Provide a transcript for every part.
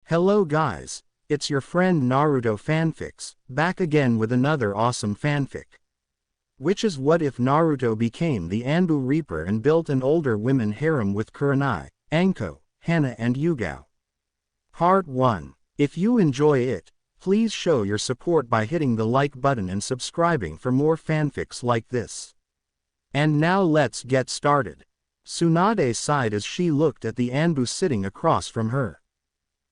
Hello guys, it's your friend Naruto Fanfics, back again with another awesome fanfic. Which is what if Naruto became the ANBU Reaper and built an older women harem with Kurenai, Anko, Hana and Yugao. Part 1. If you enjoy it, please show your support by hitting the like button and subscribing for more fanfics like this. And now let's get started. Tsunade sighed as she looked at the ANBU sitting across from her.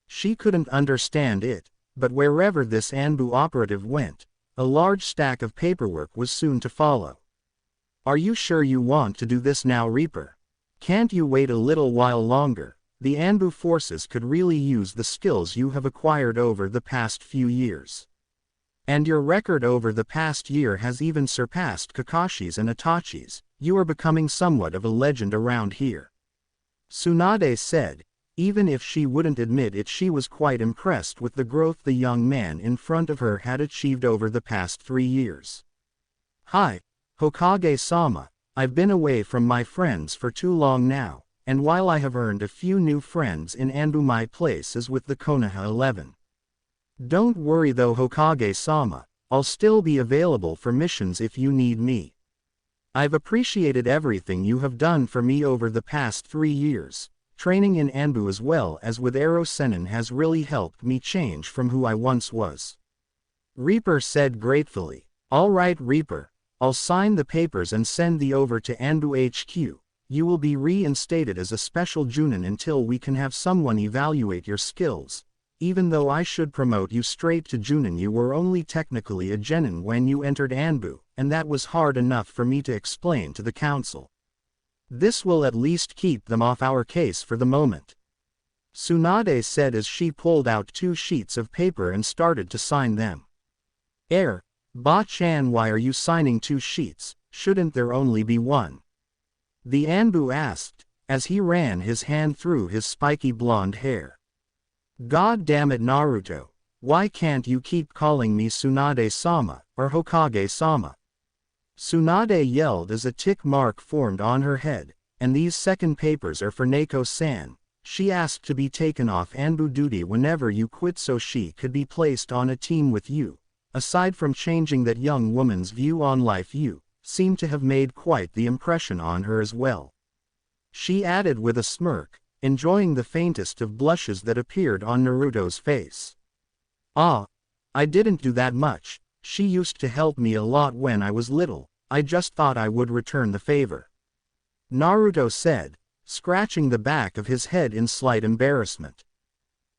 She couldn't understand it, but wherever this ANBU operative went, a large stack of paperwork was soon to follow. Are you sure you want to do this now, Reaper? Can't you wait a little while longer? The ANBU forces could really use the skills you have acquired over the past few years. And your record over the past year has even surpassed Kakashi's and Itachi's. You are becoming somewhat of a legend around here. Tsunade said. Even if she wouldn't admit it, she was quite impressed with the growth the young man in front of her had achieved over the past 3 years. Hi, Hokage-sama, I've been away from my friends for too long now, and while I have earned a few new friends in ANBU, my place is with the Konoha 11. Don't worry though, Hokage-sama, I'll still be available for missions if you need me. I've appreciated everything you have done for me over the past 3 years. Training in ANBU as well as with Ero Sennin has really helped me change from who I once was. Reaper said gratefully. Alright Reaper, I'll sign the papers and send thee over to ANBU HQ. You will be reinstated as a special Junin until we can have someone evaluate your skills. Even though I should promote you straight to Junin, you were only technically a genin when you entered ANBU, and that was hard enough for me to explain to the council. This will at least keep them off our case for the moment. Tsunade said as she pulled out 2 sheets of paper and started to sign them. Ba-chan, why are you signing 2 sheets, shouldn't there only be 1? The ANBU asked, as he ran his hand through his spiky blonde hair. God damn it Naruto, why can't you keep calling me Tsunade-sama, or Hokage-sama? Tsunade yelled as a tick mark formed on her head, and these second papers are for Neko-san. She asked to be taken off ANBU duty whenever you quit so she could be placed on a team with you. Aside from changing that young woman's view on life, you seem to have made quite the impression on her as well. She added with a smirk, enjoying the faintest of blushes that appeared on Naruto's face. Ah, I didn't do that much. She used to help me a lot when I was little, I just thought I would return the favor. Naruto said, scratching the back of his head in slight embarrassment.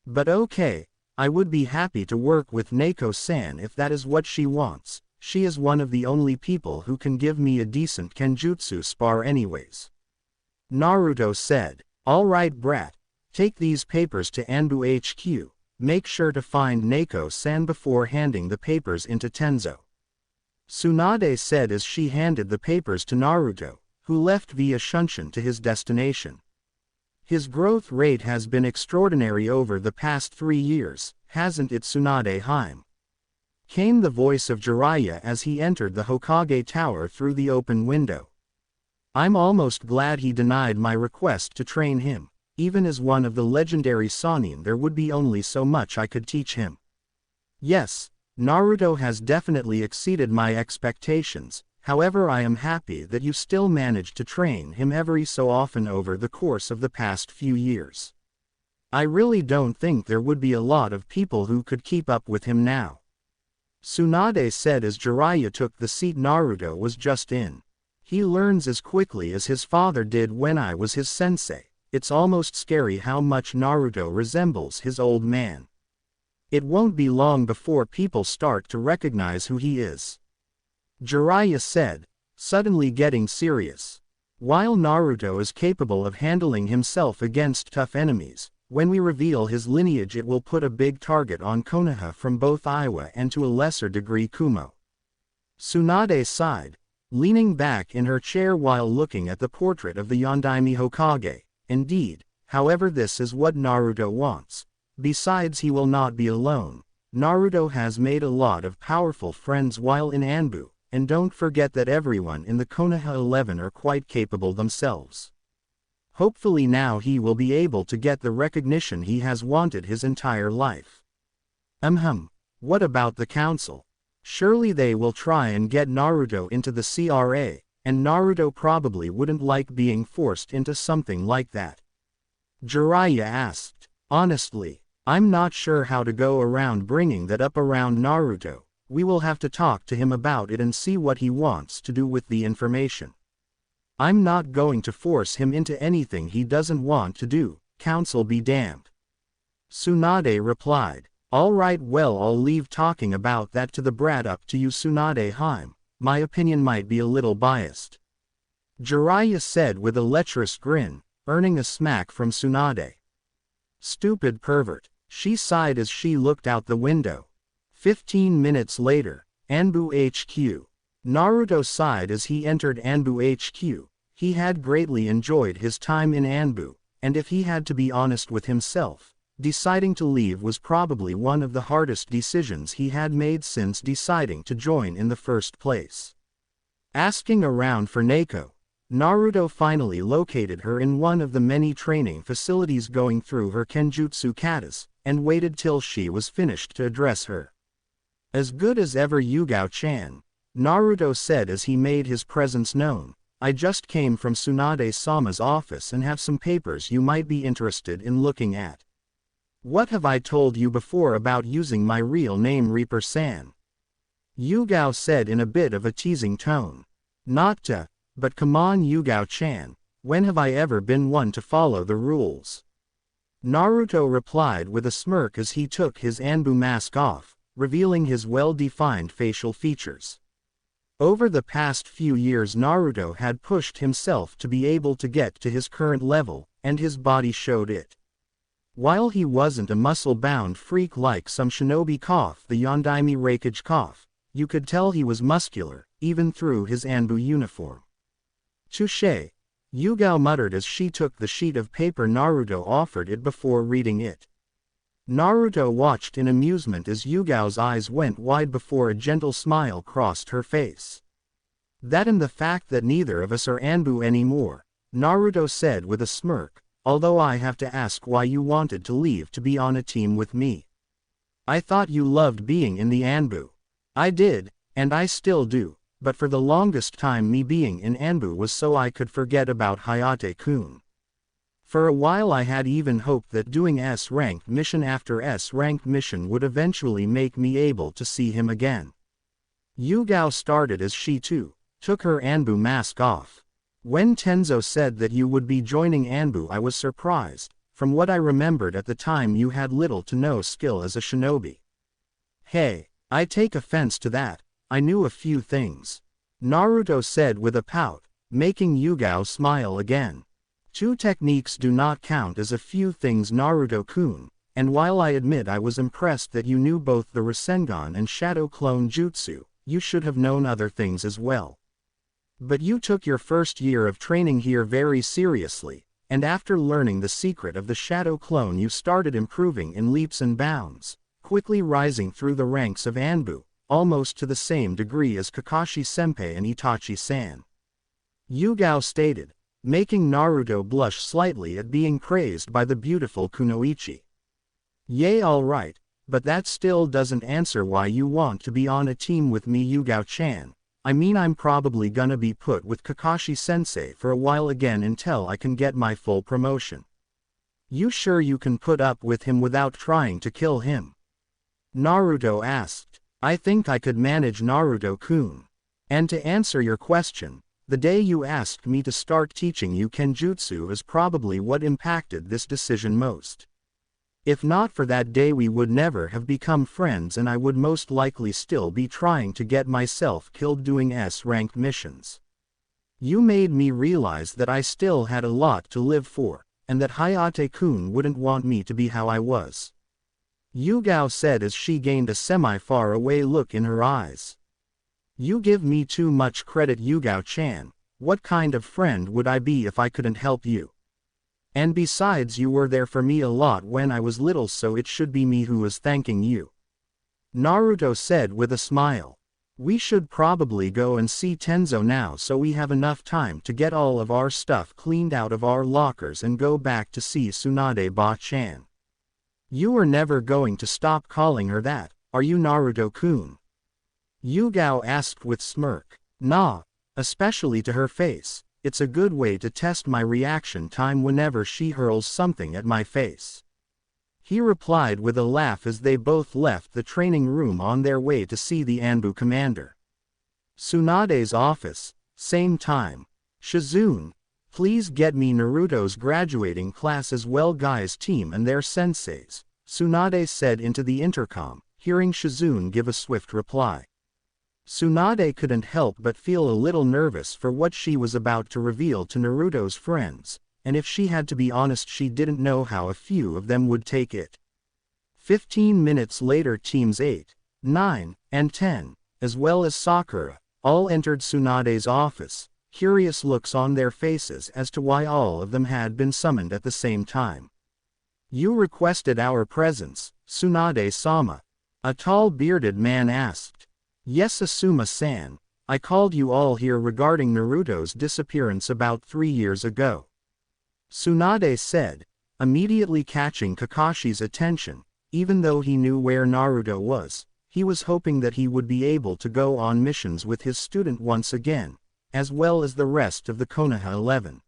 But okay, I would be happy to work with Neko-san if that is what she wants. She is one of the only people who can give me a decent kenjutsu spar anyways. Naruto said, alright brat, take these papers to ANBU HQ. Make sure to find Neko-san before handing the papers into Tenzo. Tsunade said as she handed the papers to Naruto, who left via Shunshin to his destination. His growth rate has been extraordinary over the past 3 years, hasn't it, Tsunade-hime? Came the voice of Jiraiya as he entered the Hokage Tower through the open window. I'm almost glad he denied my request to train him. Even as one of the legendary Sannin, there would be only so much I could teach him. Yes, Naruto has definitely exceeded my expectations, however I am happy that you still managed to train him every so often over the course of the past few years. I really don't think there would be a lot of people who could keep up with him now. Tsunade said as Jiraiya took the seat Naruto was just in. He learns as quickly as his father did when I was his sensei. It's almost scary how much Naruto resembles his old man. It won't be long before people start to recognize who he is. Jiraiya said, suddenly getting serious. While Naruto is capable of handling himself against tough enemies, when we reveal his lineage it will put a big target on Konoha from both Iwa and to a lesser degree Kumo. Tsunade sighed, leaning back in her chair while looking at the portrait of the Yondaime Hokage. Indeed, however, this is what Naruto wants. Besides, he will not be alone. Naruto has made a lot of powerful friends while in ANBU, and don't forget that everyone in the Konoha 11 are quite capable themselves. Hopefully now he will be able to get the recognition he has wanted his entire life. What about the council? Surely they will try and get Naruto into the CRA, and Naruto probably wouldn't like being forced into something like that. Jiraiya asked. Honestly, I'm not sure how to go around bringing that up around Naruto. We will have to talk to him about it and see what he wants to do with the information. I'm not going to force him into anything he doesn't want to do, council be damned. Tsunade replied. Alright, well, I'll leave talking about that to the brat, up to you Tsunade Haim. My opinion might be a little biased. Jiraiya said with a lecherous grin, earning a smack from Tsunade. Stupid pervert, she sighed as she looked out the window. 15 minutes later, ANBU HQ. Naruto sighed as he entered ANBU HQ. He had greatly enjoyed his time in ANBU, and if he had to be honest with himself, deciding to leave was probably one of the hardest decisions he had made since deciding to join in the first place. Asking around for Neko, Naruto finally located her in one of the many training facilities going through her Kenjutsu katas, and waited till she was finished to address her. As good as ever, Yugao-chan, Naruto said as he made his presence known. I just came from Tsunade-sama's office and have some papers you might be interested in looking at. What have I told you before about using my real name, Reaper-san? Yugao said in a bit of a teasing tone. Not to, but come on Yugao-chan, when have I ever been one to follow the rules? Naruto replied with a smirk as he took his ANBU mask off, revealing his well-defined facial features. Over the past few years Naruto had pushed himself to be able to get to his current level, and his body showed it. While he wasn't a muscle-bound freak like some shinobi the Yondaime Raikage, you could tell he was muscular, even through his ANBU uniform. Touché, Yugao muttered as she took the sheet of paper Naruto offered it before reading it. Naruto watched in amusement as Yugao's eyes went wide before a gentle smile crossed her face. That and the fact that neither of us are ANBU anymore, Naruto said with a smirk, although I have to ask why you wanted to leave to be on a team with me. I thought you loved being in the ANBU. I did, and I still do, but for the longest time me being in ANBU was so I could forget about Hayate-kun. For a while I had even hoped that doing S-ranked mission after S-ranked mission would eventually make me able to see him again. Yugao started as she too took her ANBU mask off. When Tenzo said that you would be joining ANBU I was surprised. From what I remembered at the time you had little to no skill as a shinobi. Hey, I take offense to that, I knew a few things. Naruto said with a pout, making Yugao smile again. 2 techniques do not count as a few things Naruto-kun, and while I admit I was impressed that you knew both the Rasengan and Shadow Clone Jutsu, you should have known other things as well. But you took your first year of training here very seriously, and after learning the secret of the Shadow Clone you started improving in leaps and bounds, quickly rising through the ranks of ANBU, almost to the same degree as Kakashi-senpai and Itachi-san. Yugao stated, making Naruto blush slightly at being praised by the beautiful Kunoichi. Yay, alright, but that still doesn't answer why you want to be on a team with me Yugao-chan. I mean I'm probably gonna be put with Kakashi-sensei for a while again until I can get my full promotion. You sure you can put up with him without trying to kill him? Naruto asked. I think I could manage Naruto-kun. And to answer your question, the day you asked me to start teaching you Kenjutsu is probably what impacted this decision most. If not for that day we would never have become friends and I would most likely still be trying to get myself killed doing S-ranked missions. You made me realize that I still had a lot to live for, and that Hayate-kun wouldn't want me to be how I was. Yugao said as she gained a semi-far away look in her eyes. You give me too much credit Yugao-chan, what kind of friend would I be if I couldn't help you? And besides you were there for me a lot when I was little so it should be me who is thanking you. Naruto said with a smile. We should probably go and see Tenzo now so we have enough time to get all of our stuff cleaned out of our lockers and go back to see Tsunade-ba-chan. You are never going to stop calling her that, are you, Naruto-kun? Yugao asked with smirk. Nah, especially to her face, it's a good way to test my reaction time whenever she hurls something at my face. He replied with a laugh as they both left the training room on their way to see the ANBU commander. Tsunade's office, same time. Shizune, please get me Naruto's graduating class as well guys team and their senseis, Tsunade said into the intercom, hearing Shizune give a swift reply. Tsunade couldn't help but feel a little nervous for what she was about to reveal to Naruto's friends, and if she had to be honest she didn't know how a few of them would take it. 15 minutes later teams 8, 9, and 10, as well as Sakura, all entered Tsunade's office, curious looks on their faces as to why all of them had been summoned at the same time. You requested our presence, Tsunade-sama. A tall bearded man asked. Yes, Asuma-san, I called you all here regarding Naruto's disappearance about 3 years ago. Tsunade said, immediately catching Kakashi's attention. Even though he knew where Naruto was, he was hoping that he would be able to go on missions with his student once again, as well as the rest of the Konoha 11.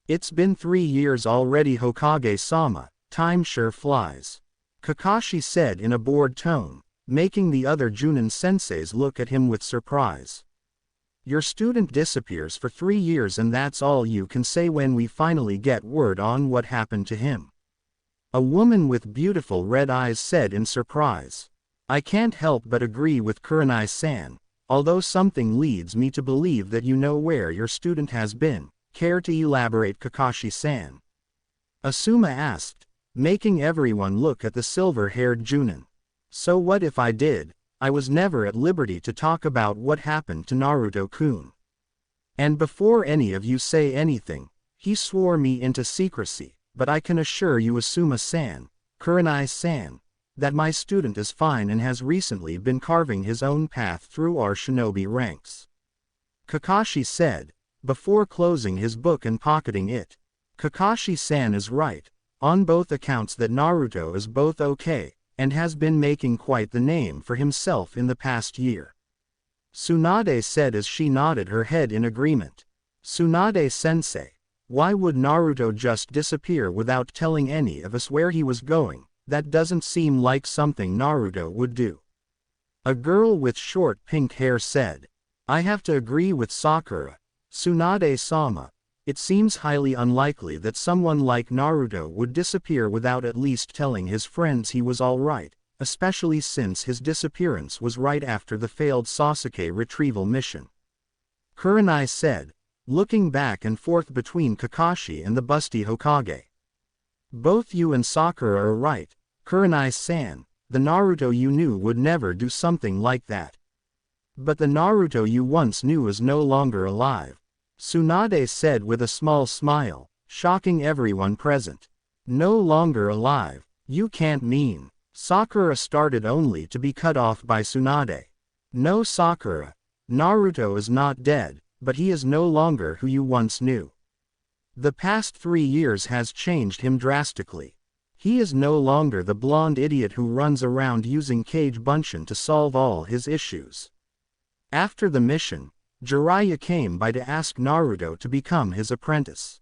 It's been 3 years already, Hokage-sama, time sure flies. Kakashi said in a bored tone, making the other Junin senseis look at him with surprise. Your student disappears for 3 years and that's all you can say when we finally get word on what happened to him? A woman with beautiful red eyes said in surprise. I can't help but agree with Kurenai-san, although something leads me to believe that you know where your student has been. Care to elaborate, Kakashi-san? Asuma asked, making everyone look at the silver-haired Junin. So what if I did? I was never at liberty to talk about what happened to Naruto-kun. And before any of you say anything, he swore me into secrecy, but I can assure you, Asuma-san, Kurenai-san, that my student is fine and has recently been carving his own path through our shinobi ranks. Kakashi said, before closing his book and pocketing it. Kakashi-san is right, on both accounts that Naruto is both okay, and has been making quite the name for himself in the past year. Tsunade said as she nodded her head in agreement. Tsunade-sensei, why would Naruto just disappear without telling any of us where he was going? That doesn't seem like something Naruto would do. A girl with short pink hair said. I have to agree with Sakura. Tsunade-sama, it seems highly unlikely that someone like Naruto would disappear without at least telling his friends he was alright, especially since his disappearance was right after the failed Sasuke retrieval mission. Kurenai said, looking back and forth between Kakashi and the busty Hokage. Both you and Sakura are right, Kurenai-san, the Naruto you knew would never do something like that. But the Naruto you once knew is no longer alive, Tsunade said with a small smile, shocking everyone present. No longer alive, you can't mean. Sakura started only to be cut off by Tsunade. No, Sakura, Naruto is not dead, but he is no longer who you once knew. The past 3 years has changed him drastically. He is no longer the blonde idiot who runs around using Kage Bunshin to solve all his issues. After the mission, Jiraiya came by to ask Naruto to become his apprentice.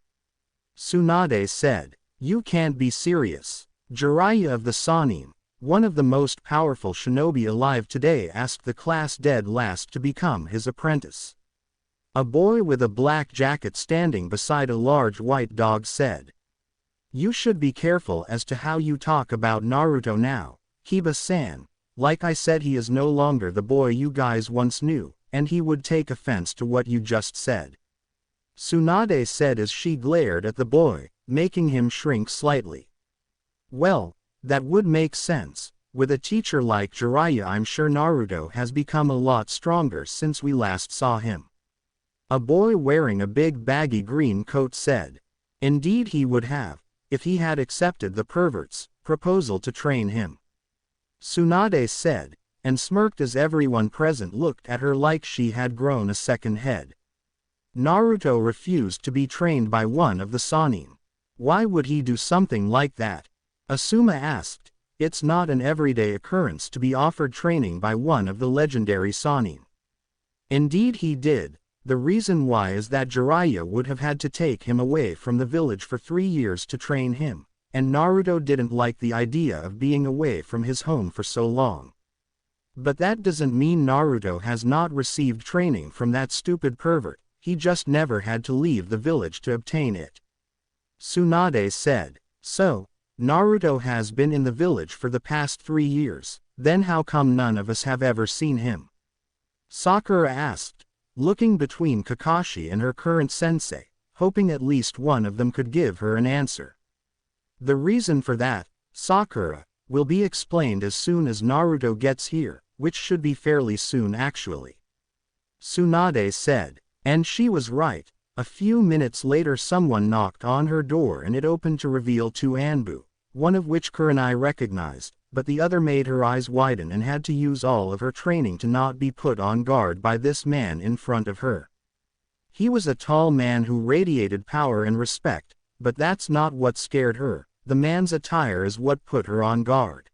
Tsunade said, you can't be serious. Jiraiya of the Sannin, one of the most powerful shinobi alive today, asked the class dead last to become his apprentice. A boy with a black jacket standing beside a large white dog said. You should be careful as to how you talk about Naruto now, Kiba-san. Like I said, he is no longer the boy you guys once knew, and he would take offense to what you just said. Tsunade said as she glared at the boy, making him shrink slightly. Well, that would make sense. With a teacher like Jiraiya, I'm sure Naruto has become a lot stronger since we last saw him. A boy wearing a big baggy green coat said. Indeed he would have, if he had accepted the pervert's proposal to train him. Tsunade said, and smirked as everyone present looked at her like she had grown a second head. Naruto refused to be trained by one of the Sannin. Why would he do something like that? Asuma asked. It's not an everyday occurrence to be offered training by one of the legendary Sannin. Indeed he did. The reason why is that Jiraiya would have had to take him away from the village for 3 years to train him, and Naruto didn't like the idea of being away from his home for so long. But that doesn't mean Naruto has not received training from that stupid pervert, he just never had to leave the village to obtain it. Tsunade said. So, Naruto has been in the village for the past 3 years, then how come none of us have ever seen him? Sakura asked, looking between Kakashi and her current sensei, hoping at least one of them could give her an answer. The reason for that, Sakura, will be explained as soon as Naruto gets here, which should be fairly soon actually. Tsunade said, and she was right. A few minutes later someone knocked on her door and it opened to reveal 2 ANBU, one of which Kurenai recognized, but the other made her eyes widen and had to use all of her training to not be put on guard by this man in front of her. He was a tall man who radiated power and respect, but that's not what scared her. The man's attire is what put her on guard.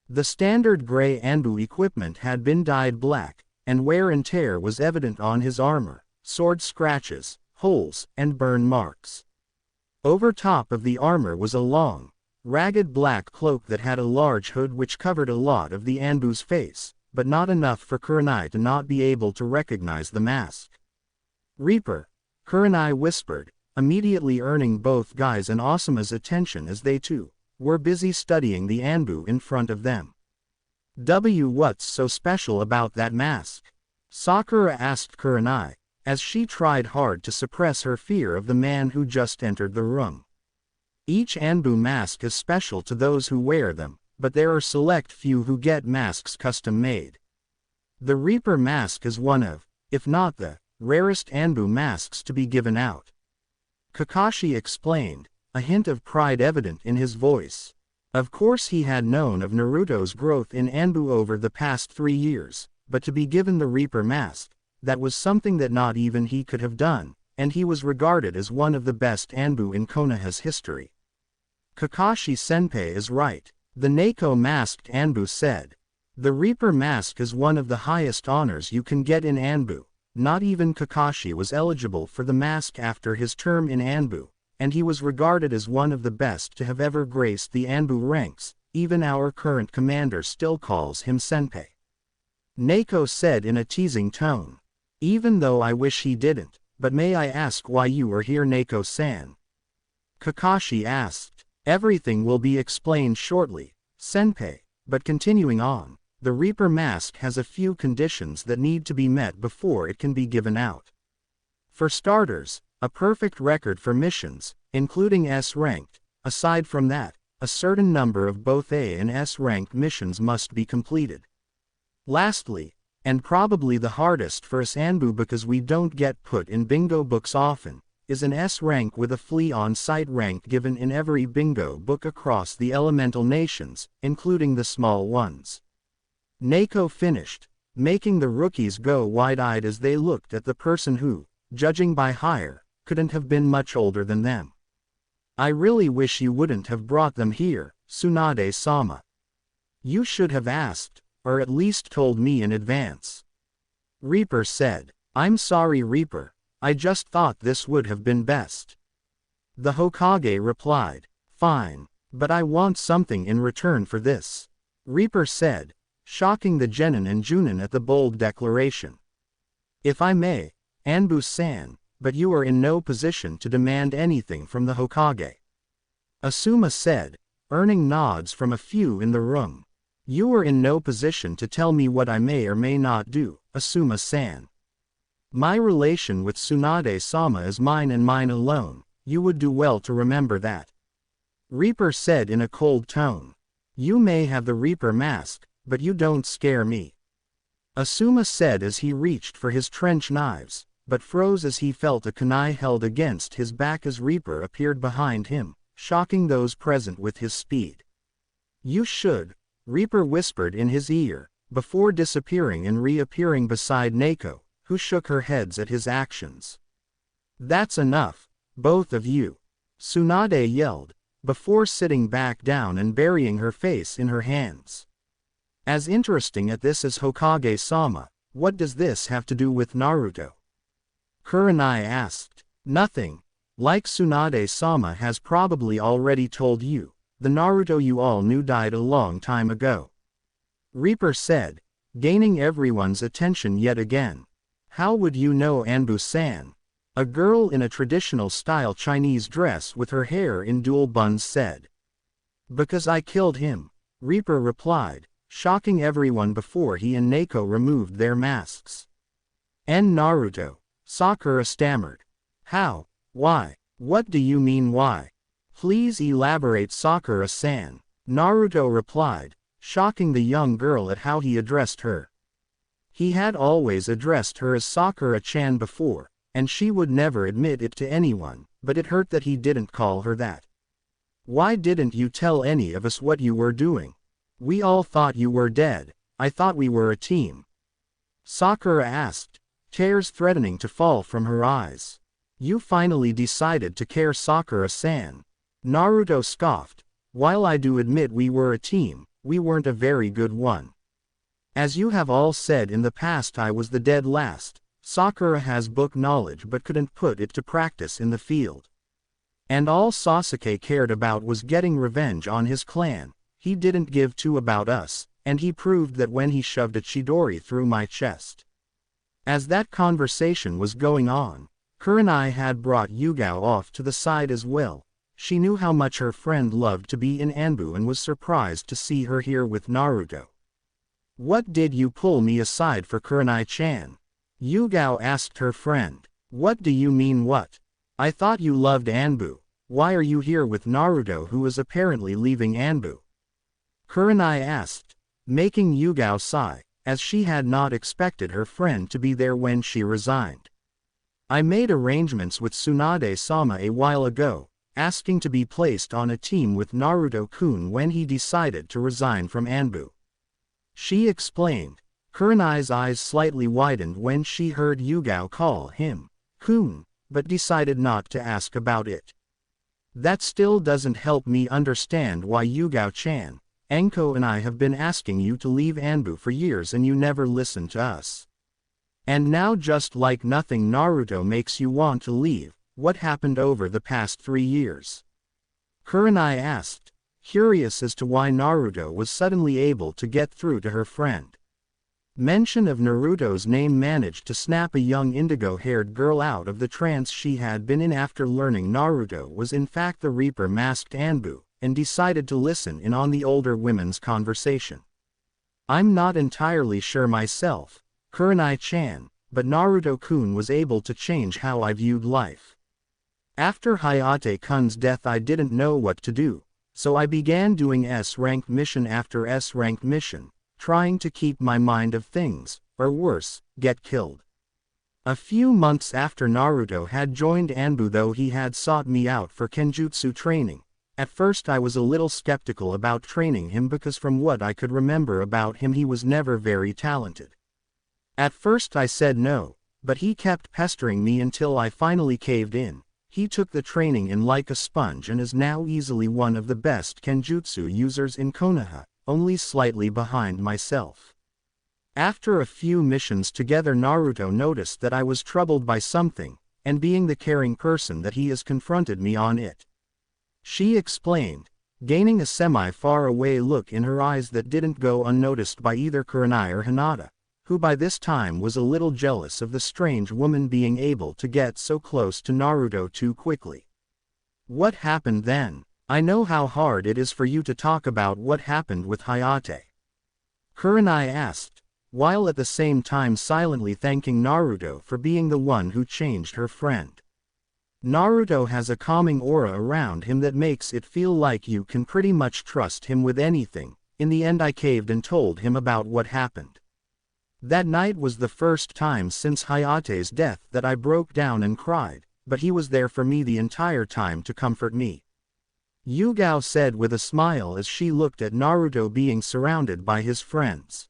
The standard gray ANBU equipment had been dyed black, and wear and tear was evident on his armor, sword scratches, holes, and burn marks. Over top of the armor was a long, ragged black cloak that had a large hood which covered a lot of the ANBU's face, but not enough for Kurenai to not be able to recognize the mask. Reaper, Kurenai whispered, immediately earning both Guy's and Asuma's attention as they too were busy studying the ANBU in front of them. What's so special about that mask? Sakura asked Kurenai, as she tried hard to suppress her fear of the man who just entered the room. Each ANBU mask is special to those who wear them, but there are select few who get masks custom made. The Reaper mask is one of, if not the, rarest ANBU masks to be given out. Kakashi explained, a hint of pride evident in his voice. Of course he had known of Naruto's growth in ANBU over the past 3 years, but to be given the Reaper mask, that was something that not even he could have done, and he was regarded as one of the best ANBU in Konoha's history. Kakashi-senpai is right, the Neko masked ANBU said. The Reaper mask is one of the highest honors you can get in ANBU. Not even Kakashi was eligible for the mask after his term in ANBU, and he was regarded as one of the best to have ever graced the ANBU ranks. Even our current commander still calls him senpai. Neko said in a teasing tone. Even though I wish he didn't, but may I ask why you are here, Neko-san? Kakashi asked. Everything will be explained shortly, senpai, but continuing on, the Reaper mask has a few conditions that need to be met before it can be given out. For starters, a perfect record for missions, including S-ranked. Aside from that, a certain number of both A and S-ranked missions must be completed. Lastly, and probably the hardest for us ANBU because we don't get put in bingo books often, is an S rank with a flea on-site rank given in every bingo book across the elemental nations, including the small ones. Neko finished, making the rookies go wide-eyed as they looked at the person who, judging by hire, couldn't have been much older than them. I really wish you wouldn't have brought them here, Tsunade-sama. You should have asked, or at least told me in advance. Reaper said, I'm sorry Reaper, I just thought this would have been best. The Hokage replied, fine, but I want something in return for this. Reaper said, shocking the Genin and Junin at the bold declaration. If I may, Anbu-san, but you are in no position to demand anything from the Hokage. Asuma said, earning nods from a few in the room. You are in no position to tell me what I may or may not do, Asuma-san. My relation with Tsunade-sama is mine and mine alone, you would do well to remember that. Reaper said in a cold tone. You may have the Reaper mask, but you don't scare me. Asuma said as he reached for his trench knives, but froze as he felt a kunai held against his back as Reaper appeared behind him, shocking those present with his speed. You should, Reaper whispered in his ear, before disappearing and reappearing beside Naoko, who shook her heads at his actions. "That's enough, both of you," Tsunade yelled, before sitting back down and burying her face in her hands. "As interesting as this as Hokage-sama, what does this have to do with Naruto?" Kurenai asked. "Nothing. Like Tsunade-sama has probably already told you, the Naruto you all knew died a long time ago," Reaper said, gaining everyone's attention yet again. "How would you know, ANBU-san?" A girl in a traditional-style Chinese dress with her hair in dual buns said. "Because I killed him," Reaper replied, shocking everyone before he and Naoko removed their masks. "And Naruto," Sakura stammered. "How? Why? What do you mean why? Please elaborate, Sakura-san," Naruto replied, shocking the young girl at how he addressed her. He had always addressed her as Sakura-chan before, and she would never admit it to anyone, but it hurt that he didn't call her that. "Why didn't you tell any of us what you were doing? We all thought you were dead. I thought we were a team," Sakura asked, tears threatening to fall from her eyes. "You finally decided to care, Sakura-san," Naruto scoffed. "While I do admit we were a team, we weren't a very good one. As you have all said in the past, I was the dead last. Sakura has book knowledge but couldn't put it to practice in the field. And all Sasuke cared about was getting revenge on his clan. He didn't give two about us, and he proved that when he shoved a Chidori through my chest." As that conversation was going on, Kurenai had brought Yugao off to the side as well. She knew how much her friend loved to be in ANBU and was surprised to see her here with Naruto. "What did you pull me aside for, Kurenai-chan?" Yugao asked her friend. "What do you mean what? I thought you loved ANBU. Why are you here with Naruto, who is apparently leaving ANBU?" Kurenai asked, making Yugao sigh, as she had not expected her friend to be there when she resigned. "I made arrangements with Tsunade-sama a while ago, asking to be placed on a team with Naruto-kun when he decided to resign from ANBU," she explained. Kurenai's eyes slightly widened when she heard Yugao call him kun, but decided not to ask about it. "That still doesn't help me understand why, Yugao-chan. Anko and I have been asking you to leave ANBU for years and you never listen to us. And now, just like nothing, Naruto makes you want to leave. What happened over the past 3 years?" Kurenai asked, curious as to why Naruto was suddenly able to get through to her friend. Mention of Naruto's name managed to snap a young indigo-haired girl out of the trance she had been in after learning Naruto was in fact the Reaper masked ANBU, and decided to listen in on the older women's conversation. "I'm not entirely sure myself, Kurenai-chan, but Naruto-kun was able to change how I viewed life. After Hayate-kun's death I didn't know what to do, so I began doing S-rank mission after S-rank mission, trying to keep my mind of things, or worse, get killed. A few months after Naruto had joined ANBU, though he had sought me out for kenjutsu training, at first I was a little skeptical about training him because from what I could remember about him he was never very talented. At first I said no, but he kept pestering me until I finally caved in. He took the training in like a sponge and is now easily one of the best kenjutsu users in Konoha, only slightly behind myself. After a few missions together, Naruto noticed that I was troubled by something, and being the caring person that he is, confronted me on it," she explained, gaining a semi-far-away look in her eyes that didn't go unnoticed by either Kurenai or Hinata, who by this time was a little jealous of the strange woman being able to get so close to Naruto too quickly. "What happened then? I know how hard it is for you to talk about what happened with Hayate," Kurenai asked, while at the same time silently thanking Naruto for being the one who changed her friend. "Naruto has a calming aura around him that makes it feel like you can pretty much trust him with anything. In the end I caved and told him about what happened. That night was the first time since Hayate's death that I broke down and cried, but he was there for me the entire time to comfort me," Yugao said with a smile as she looked at Naruto being surrounded by his friends.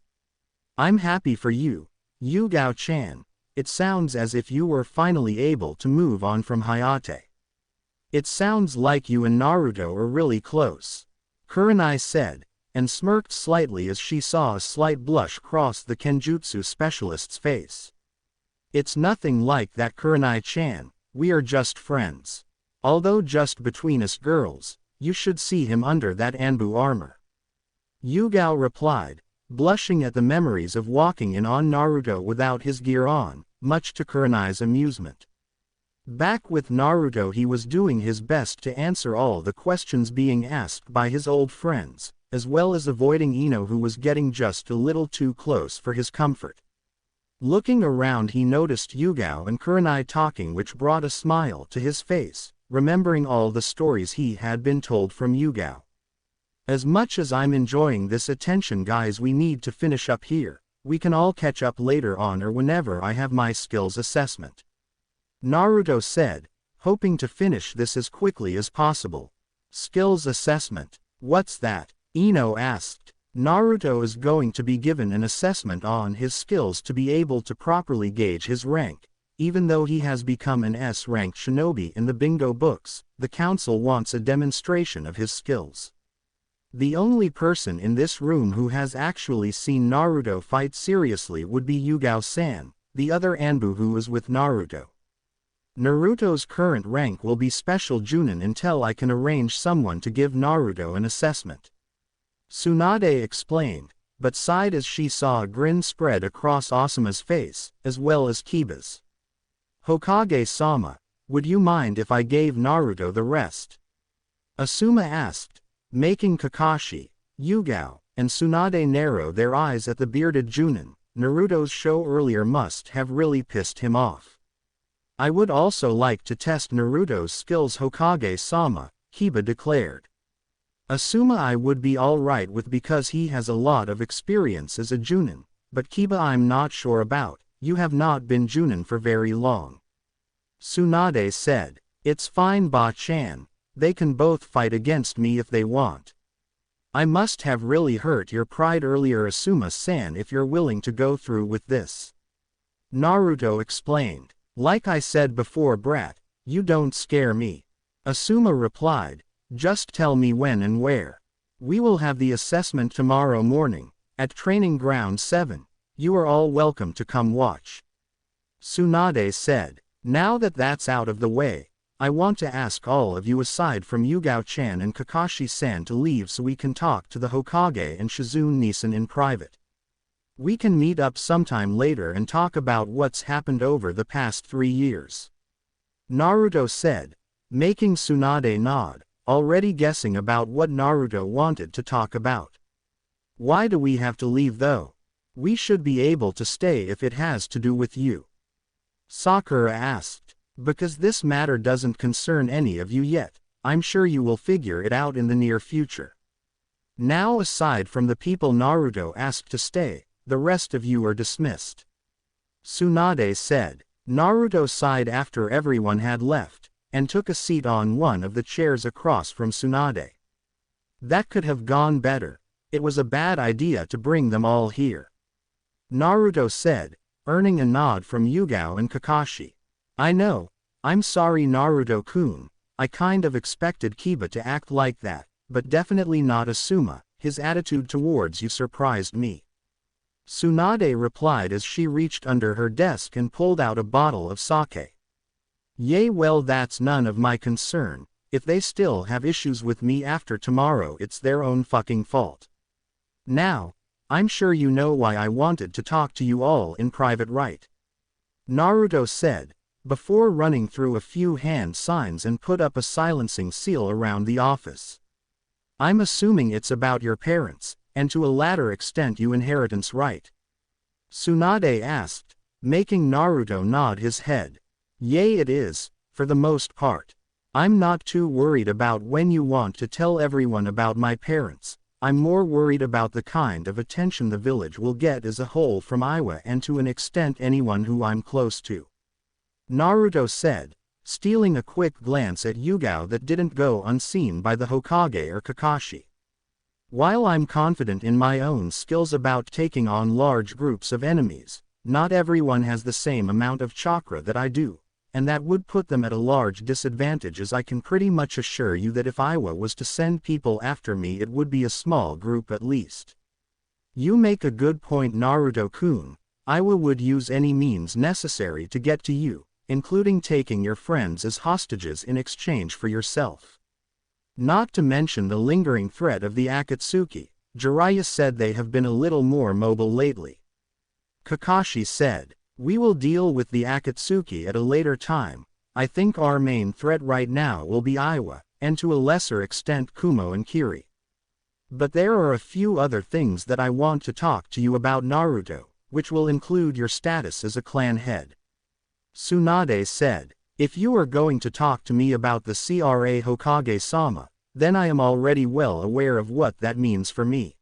I'm happy for you, Yugao-chan. It sounds as if you were finally able to move on from Hayate. It sounds like you and Naruto are really close, Kurenai said, and smirked slightly as she saw a slight blush cross the Kenjutsu specialist's face. It's nothing like that, Kurenai-chan, we are just friends. Although just between us girls, you should see him under that ANBU armor. Yugao replied, blushing at the memories of walking in on Naruto without his gear on, much to Kurenai's amusement. Back with Naruto he was doing his best to answer all the questions being asked by his old friends, as well as avoiding Ino who was getting just a little too close for his comfort. Looking around he noticed Yugao and Kurenai talking, which brought a smile to his face, remembering all the stories he had been told from Yugao. As much as I'm enjoying this attention guys, we need to finish up here. We can all catch up later on or whenever I have my skills assessment, Naruto said, hoping to finish this as quickly as possible. Skills assessment? What's that? Ino asked. Naruto is going to be given an assessment on his skills to be able to properly gauge his rank. Even though he has become an S-ranked shinobi in the bingo books, the council wants a demonstration of his skills. The only person in this room who has actually seen Naruto fight seriously would be Yugao-san, the other ANBU who is with Naruto. Naruto's current rank will be Special Junin until I can arrange someone to give Naruto an assessment, Tsunade explained, but sighed as she saw a grin spread across Asuma's face, as well as Kiba's. Hokage-sama, would you mind if I gave Naruto the rest? Asuma asked, making Kakashi, Yugao, and Tsunade narrow their eyes at the bearded Junin. Naruto's show earlier must have really pissed him off. I would also like to test Naruto's skills, Hokage-sama, Kiba declared. Asuma I would be alright with because he has a lot of experience as a Junin, but Kiba I'm not sure about, you have not been Junin for very long. Tsunade said, it's fine Ba-chan, they can both fight against me if they want. I must have really hurt your pride earlier Asuma-san if you're willing to go through with this. Naruto explained, like I said before brat, you don't scare me. Asuma replied, just tell me when and where. We will have the assessment tomorrow morning, at Training Ground 7, you are all welcome to come watch. Tsunade said, now that that's out of the way, I want to ask all of you aside from Yugao-chan and Kakashi-san to leave so we can talk to the Hokage and Shizune-san in private. We can meet up sometime later and talk about what's happened over the past 3 years. Naruto said, making Tsunade nod, already guessing about what Naruto wanted to talk about. Why do we have to leave though? We should be able to stay if it has to do with you. Sakura asked, because this matter doesn't concern any of you yet, I'm sure you will figure it out in the near future. Now aside from the people Naruto asked to stay, the rest of you are dismissed. Tsunade said. Naruto sighed after everyone had left, and took a seat on one of the chairs across from Tsunade. That could have gone better. It was a bad idea to bring them all here, Naruto said, earning a nod from Yugao and Kakashi. I know. I'm sorry Naruto-kun, I kind of expected Kiba to act like that, but definitely not Asuma, his attitude towards you surprised me. Tsunade replied as she reached under her desk and pulled out a bottle of sake. Yay, well that's none of my concern. If they still have issues with me after tomorrow it's their own fucking fault. Now, I'm sure you know why I wanted to talk to you all in private, right? Naruto said, before running through a few hand signs and put up a silencing seal around the office. I'm assuming it's about your parents, and to a latter extent you inheritance, right? Tsunade asked, making Naruto nod his head. Yay, it is, for the most part. I'm not too worried about when you want to tell everyone about my parents. I'm more worried about the kind of attention the village will get as a whole from Iwa and to an extent anyone who I'm close to. Naruto said, stealing a quick glance at Yugao that didn't go unseen by the Hokage or Kakashi. While I'm confident in my own skills about taking on large groups of enemies, not everyone has the same amount of chakra that I do, and that would put them at a large disadvantage, as I can pretty much assure you that if Iwa was to send people after me, it would be a small group at least. You make a good point, Naruto-kun. Iwa would use any means necessary to get to you, including taking your friends as hostages in exchange for yourself. Not to mention the lingering threat of the Akatsuki. Jiraiya said they have been a little more mobile lately. Kakashi said, we will deal with the Akatsuki at a later time. I think our main threat right now will be Iwa, and to a lesser extent Kumo and Kiri. But there are a few other things that I want to talk to you about, Naruto, which will include your status as a clan head. Tsunade said, if you are going to talk to me about the CRA Hokage-sama, then I am already well aware of what that means for me.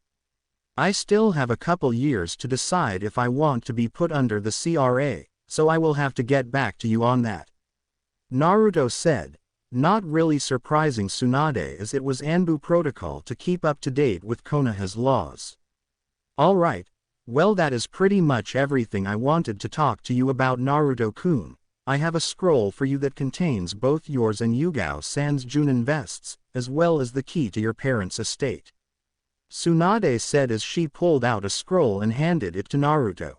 I still have a couple years to decide if I want to be put under the CRA, so I will have to get back to you on that. Naruto said, not really surprising Tsunade, as it was ANBU protocol to keep up to date with Konoha's laws. Alright, well, that is pretty much everything I wanted to talk to you about, Naruto-kun. I have a scroll for you that contains both yours and Yugao-san's Junin vests, as well as the key to your parents' estate. Tsunade said as she pulled out a scroll and handed it to Naruto.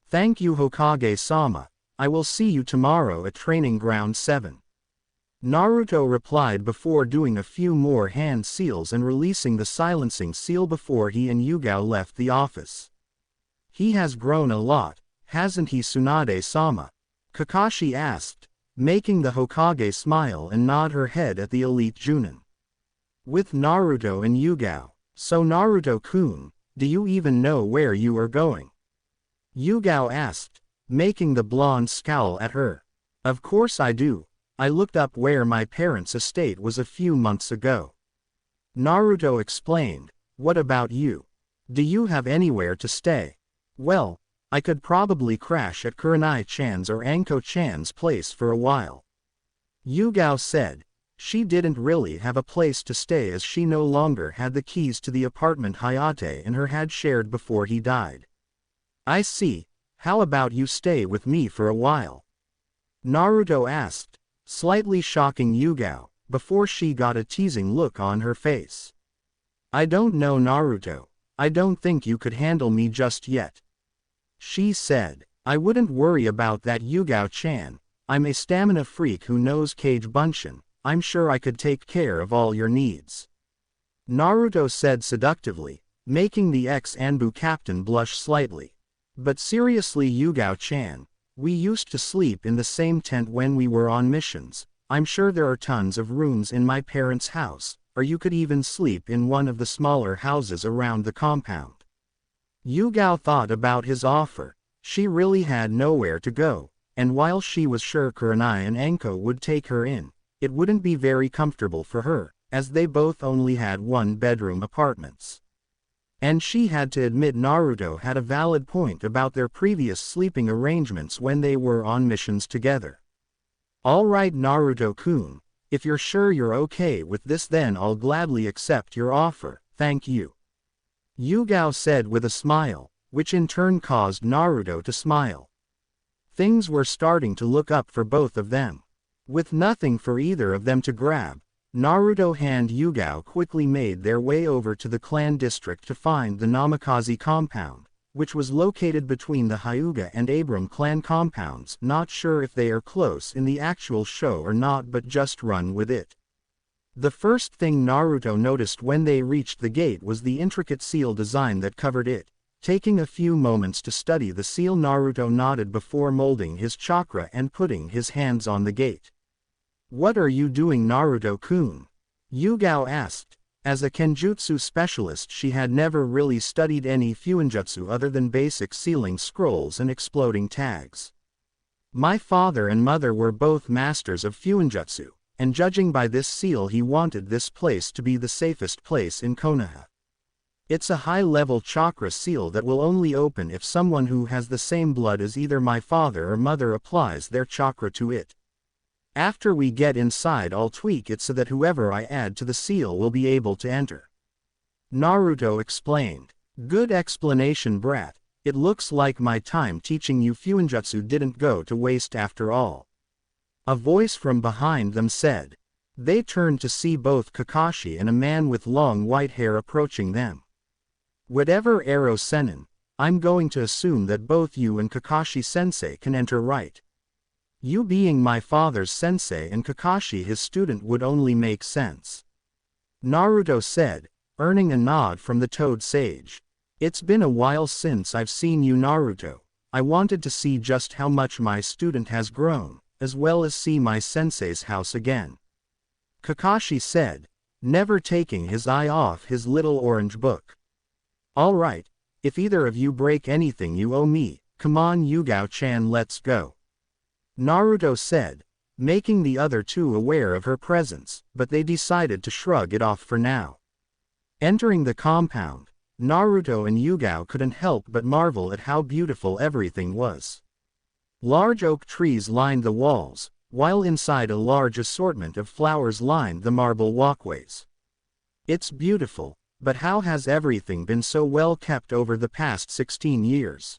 Thank you, Hokage-sama. I will see you tomorrow at Training Ground 7. Naruto replied before doing a few more hand seals and releasing the silencing seal before he and Yugao left the office. He has grown a lot, hasn't he, Tsunade-sama? Kakashi asked, making the Hokage smile and nod her head at the elite Junin. With Naruto and Yugao. So Naruto-kun, do you even know where you are going? Yugao asked, making the blonde scowl at her. Of course I do. I looked up where my parents' estate was a few months ago. Naruto explained, what about you? Do you have anywhere to stay? Well, I could probably crash at Kurenai-chan's or Anko-chan's place for a while. Yugao said. She didn't really have a place to stay, as she no longer had the keys to the apartment Hayate and her had shared before he died. I see. How about you stay with me for a while? Naruto asked, slightly shocking Yugao, before she got a teasing look on her face. I don't know, Naruto. I don't think you could handle me just yet. She said, I wouldn't worry about that, Yugao-chan. I'm a stamina freak who knows Kage Bunshin. I'm sure I could take care of all your needs. Naruto said seductively, making the ex-ANBU captain blush slightly. But seriously, Yugao-chan, we used to sleep in the same tent when we were on missions. I'm sure there are tons of rooms in my parents' house, or you could even sleep in one of the smaller houses around the compound. Yugao thought about his offer. She really had nowhere to go, and while she was sure Kurenai and Anko would take her in, it wouldn't be very comfortable for her, as they both only had one-bedroom apartments. And she had to admit Naruto had a valid point about their previous sleeping arrangements when they were on missions together. Alright, Naruto-kun, if you're sure you're okay with this, then I'll gladly accept your offer, thank you. Yugao said with a smile, which in turn caused Naruto to smile. Things were starting to look up for both of them. With nothing for either of them to grab, Naruto and Yugao quickly made their way over to the clan district to find the Namikaze compound, which was located between the Hyuga and Abram clan compounds. Not sure if they are close in the actual show or not, but just run with it. The first thing Naruto noticed when they reached the gate was the intricate seal design that covered it. Taking a few moments to study the seal, Naruto nodded before molding his chakra and putting his hands on the gate. What are you doing, Naruto-kun? Yugao asked. As a kenjutsu specialist, she had never really studied any fuinjutsu other than basic sealing scrolls and exploding tags. My father and mother were both masters of fuinjutsu, and judging by this seal, he wanted this place to be the safest place in Konoha. It's a high-level chakra seal that will only open if someone who has the same blood as either my father or mother applies their chakra to it. After we get inside, I'll tweak it so that whoever I add to the seal will be able to enter. Naruto explained. Good explanation, brat. It looks like my time teaching you fuinjutsu didn't go to waste after all. A voice from behind them said. They turned to see both Kakashi and a man with long white hair approaching them. Whatever Ero Sennin, I'm going to assume that both you and Kakashi-sensei can enter, right? You being my father's sensei and Kakashi his student would only make sense. Naruto said, earning a nod from the Toad Sage. It's been a while since I've seen you, Naruto. I wanted to see just how much my student has grown, as well as see my sensei's house again. Kakashi said, never taking his eye off his little orange book. Alright, if either of you break anything you owe me, come on Yugao-chan, let's go. Naruto said, making the other two aware of her presence, but they decided to shrug it off for now. Entering the compound, Naruto and Yugao couldn't help but marvel at how beautiful everything was. Large oak trees lined the walls, while inside a large assortment of flowers lined the marble walkways. It's beautiful, but how has everything been so well kept over the past 16 years?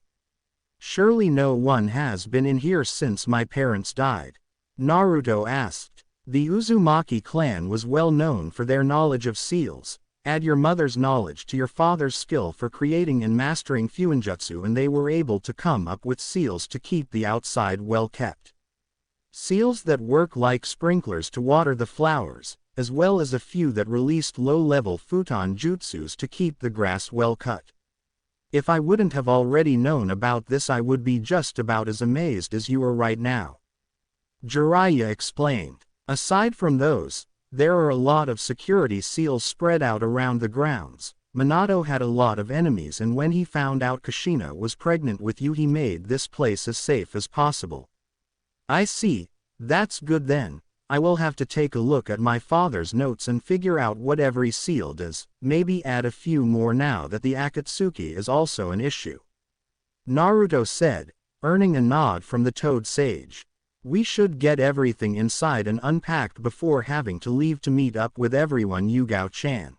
Surely no one has been in here since my parents died. Naruto asked. The Uzumaki clan was well known for their knowledge of seals. Add your mother's knowledge to your father's skill for creating and mastering fuinjutsu and they were able to come up with seals to keep the outside well kept. Seals that work like sprinklers to water the flowers, as well as a few that released low-level futon jutsus to keep the grass well cut. If I wouldn't have already known about this I would be just about as amazed as you are right now. Jiraiya explained. Aside from those, there are a lot of security seals spread out around the grounds. Minato had a lot of enemies and when he found out Kushina was pregnant with you he made this place as safe as possible. I see, that's good then. I will have to take a look at my father's notes and figure out what every seal does, maybe add a few more now that the Akatsuki is also an issue. Naruto said, earning a nod from the Toad Sage. We should get everything inside and unpacked before having to leave to meet up with everyone Yugao-chan.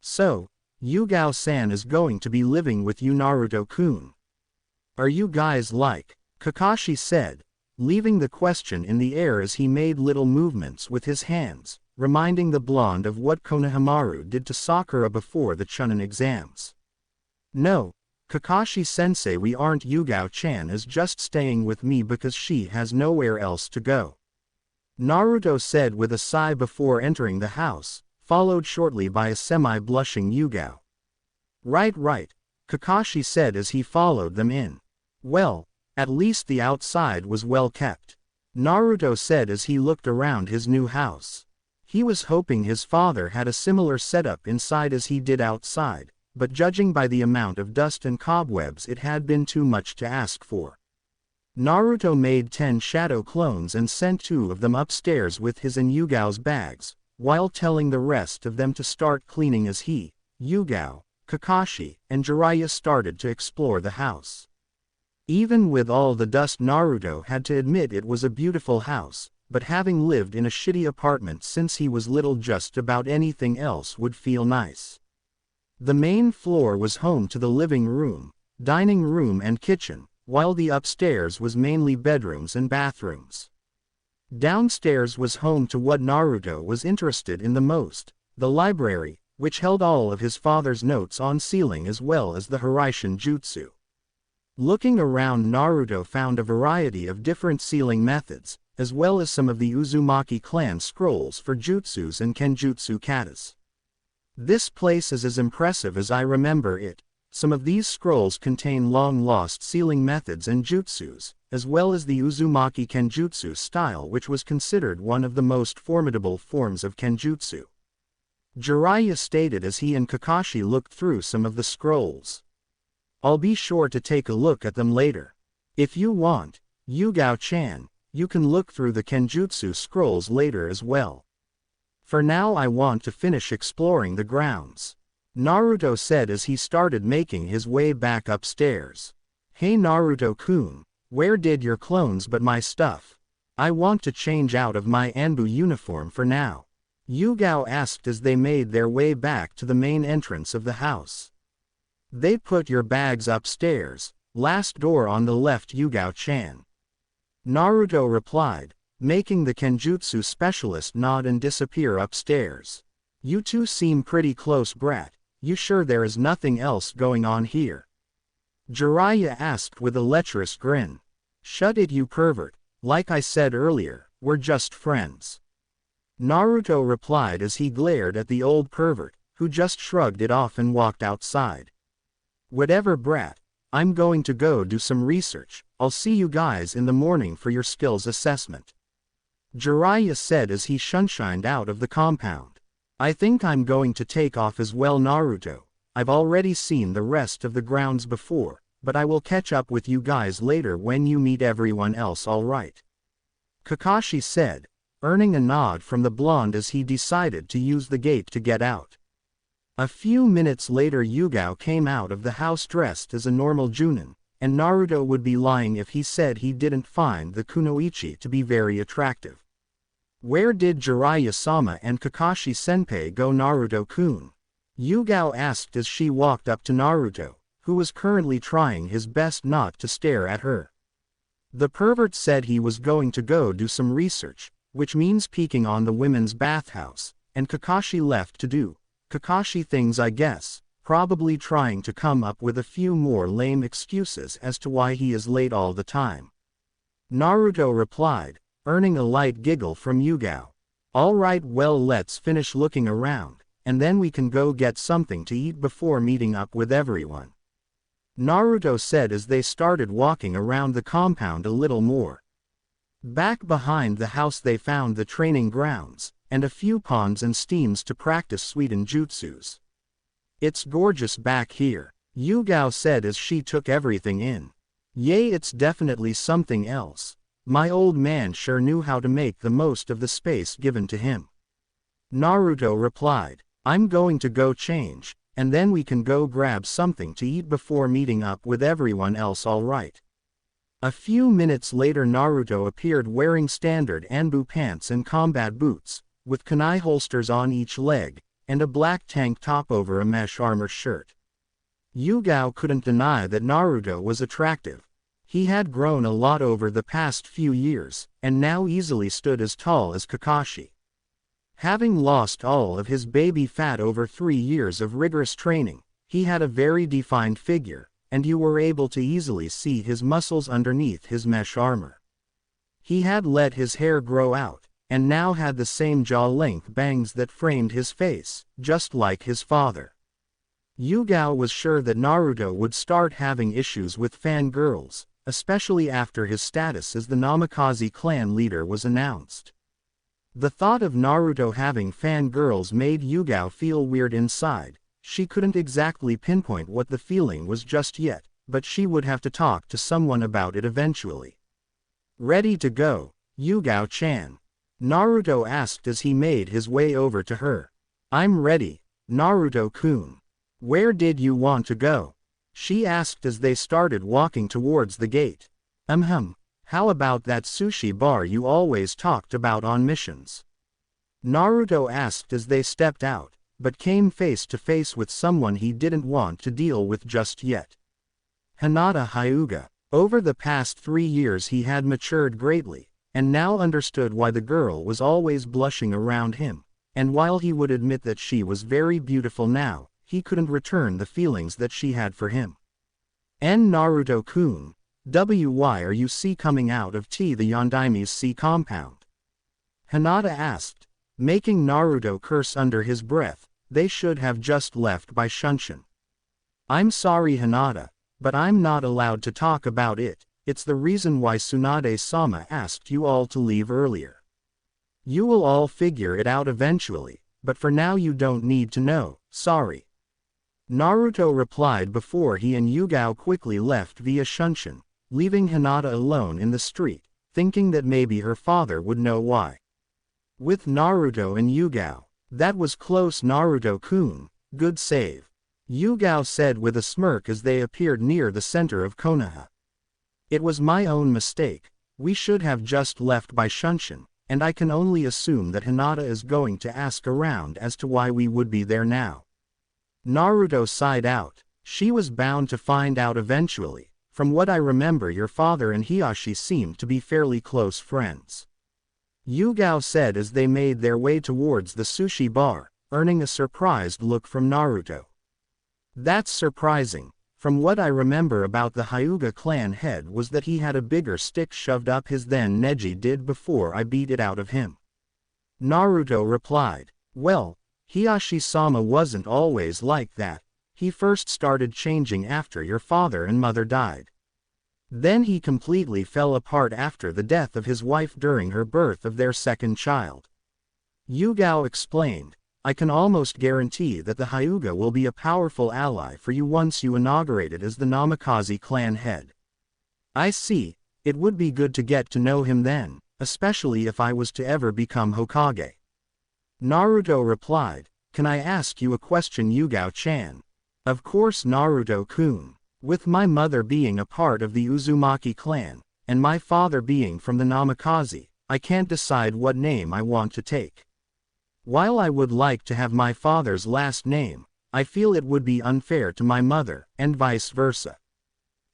So, Yugao-san is going to be living with you Naruto-kun. Are you guys like? Kakashi said, leaving the question in the air as he made little movements with his hands, reminding the blonde of what Konohamaru did to Sakura before the Chunin exams. No, Kakashi-sensei, we aren't. Yugao-chan is just staying with me because she has nowhere else to go. Naruto said with a sigh before entering the house, followed shortly by a semi-blushing Yugao. Right, Kakashi said as he followed them in. Well, at least the outside was well kept. Naruto said as he looked around his new house. He was hoping his father had a similar setup inside as he did outside, but judging by the amount of dust and cobwebs it had been too much to ask for. Naruto made 10 shadow clones and sent 2 of them upstairs with his and Yugao's bags, while telling the rest of them to start cleaning as he, Yugao, Kakashi, and Jiraiya started to explore the house. Even with all the dust, Naruto had to admit it was a beautiful house, but having lived in a shitty apartment since he was little, just about anything else would feel nice. The main floor was home to the living room, dining room and kitchen, while the upstairs was mainly bedrooms and bathrooms. Downstairs was home to what Naruto was interested in the most, the library, which held all of his father's notes on sealing as well as the Hiraishin Jutsu. Looking around, Naruto found a variety of different sealing methods, as well as some of the Uzumaki clan scrolls for jutsus and kenjutsu katas. This place is as impressive as I remember it. Some of these scrolls contain long-lost sealing methods and jutsus, as well as the Uzumaki kenjutsu style, which was considered one of the most formidable forms of kenjutsu. Jiraiya stated as he and Kakashi looked through some of the scrolls. I'll be sure to take a look at them later. If you want, Yugao-chan, you can look through the kenjutsu scrolls later as well. For now I want to finish exploring the grounds. Naruto said as he started making his way back upstairs. Hey Naruto-kun, where did your clones but my stuff? I want to change out of my ANBU uniform for now. Yugao asked as they made their way back to the main entrance of the house. They put your bags upstairs, last door on the left, Yugao-chan. Naruto replied, making the Kenjutsu specialist nod and disappear upstairs. You two seem pretty close, brat. You sure there is nothing else going on here? Jiraiya asked with a lecherous grin. Shut it, you pervert. Like I said earlier, we're just friends. Naruto replied as he glared at the old pervert, who just shrugged it off and walked outside. Whatever, brat. I'm going to go do some research. I'll see you guys in the morning for your skills assessment. Jiraiya said as he shunshined out of the compound. I think I'm going to take off as well, Naruto. I've already seen the rest of the grounds before, but I will catch up with you guys later when you meet everyone else, alright? Kakashi said, earning a nod from the blonde as he decided to use the gate to get out. A few minutes later, Yugao came out of the house dressed as a normal Junin, and Naruto would be lying if he said he didn't find the kunoichi to be very attractive. Where did Jiraiya-sama and Kakashi-senpai go, Naruto-kun? Yugao asked as she walked up to Naruto, who was currently trying his best not to stare at her. The pervert said he was going to go do some research, which means peeking on the women's bathhouse, and Kakashi left to do Kakashi things, I guess, probably trying to come up with a few more lame excuses as to why he is late all the time. Naruto replied, earning a light giggle from Yugao. Alright, well, let's finish looking around, and then we can go get something to eat before meeting up with everyone. Naruto said as they started walking around the compound a little more. Back behind the house they found the training grounds, and a few ponds and steams to practice Suiten jutsus. It's gorgeous back here, Yugao said as she took everything in. Yay, it's definitely something else. My old man sure knew how to make the most of the space given to him. Naruto replied, I'm going to go change, and then we can go grab something to eat before meeting up with everyone else, alright? A few minutes later, Naruto appeared wearing standard ANBU pants and combat boots, with kunai holsters on each leg, and a black tank top over a mesh armor shirt. Yugao couldn't deny that Naruto was attractive. He had grown a lot over the past few years, and now easily stood as tall as Kakashi. Having lost all of his baby fat over 3 years of rigorous training, he had a very defined figure, and you were able to easily see his muscles underneath his mesh armor. He had let his hair grow out, and now had the same jaw-length bangs that framed his face, just like his father. Yugao was sure that Naruto would start having issues with fangirls, especially after his status as the Namikaze clan leader was announced. The thought of Naruto having fangirls made Yugao feel weird inside. She couldn't exactly pinpoint what the feeling was just yet, but she would have to talk to someone about it eventually. Ready to go, Yugao-chan? Naruto asked as he made his way over to her. I'm ready, Naruto-kun. Where did you want to go? She asked as they started walking towards the gate. How about that sushi bar you always talked about on missions? Naruto asked as they stepped out, but came face to face with someone he didn't want to deal with just yet. Hinata Hyuga. Over the past 3 years he had matured greatly, and now understood why the girl was always blushing around him, and while he would admit that she was very beautiful now, he couldn't return the feelings that she had for him. Naruto-kun, why are you coming out of the Yondaime's sea compound? Hinata asked, making Naruto curse under his breath. They should have just left by Shunshin. I'm sorry, Hinata, but I'm not allowed to talk about it. It's the reason why Tsunade-sama asked you all to leave earlier. You will all figure it out eventually, but for now you don't need to know, sorry. Naruto replied before he and Yugao quickly left via Shunshin, leaving Hinata alone in the street, thinking that maybe her father would know why. With Naruto and Yugao, that was close, Naruto-kun, good save. Yugao said with a smirk as they appeared near the center of Konoha. It was my own mistake, we should have just left by Shunshin, and I can only assume that Hinata is going to ask around as to why we would be there now." Naruto sighed out. She was bound to find out eventually. From what I remember, your father and Hiyashi seemed to be fairly close friends. Yugao said as they made their way towards the sushi bar, earning a surprised look from Naruto. "That's surprising. From what I remember about the Hyuga clan head was that he had a bigger stick shoved up his than Neji did before I beat it out of him." Naruto replied. "Well, Hiyashi-sama wasn't always like that. He first started changing after your father and mother died. Then he completely fell apart after the death of his wife during her birth of their second child." Yugao explained. "I can almost guarantee that the Hyuga will be a powerful ally for you once you inaugurate it as the Namikaze clan head." "I see. It would be good to get to know him then, especially if I was to ever become Hokage." Naruto replied. "Can I ask you a question, Yugao-chan?" "Of course, Naruto-kun. With my mother being a part of the Uzumaki clan, and my father being from the Namikaze, I can't decide what name I want to take. While I would like to have my father's last name, I feel it would be unfair to my mother, and vice versa,"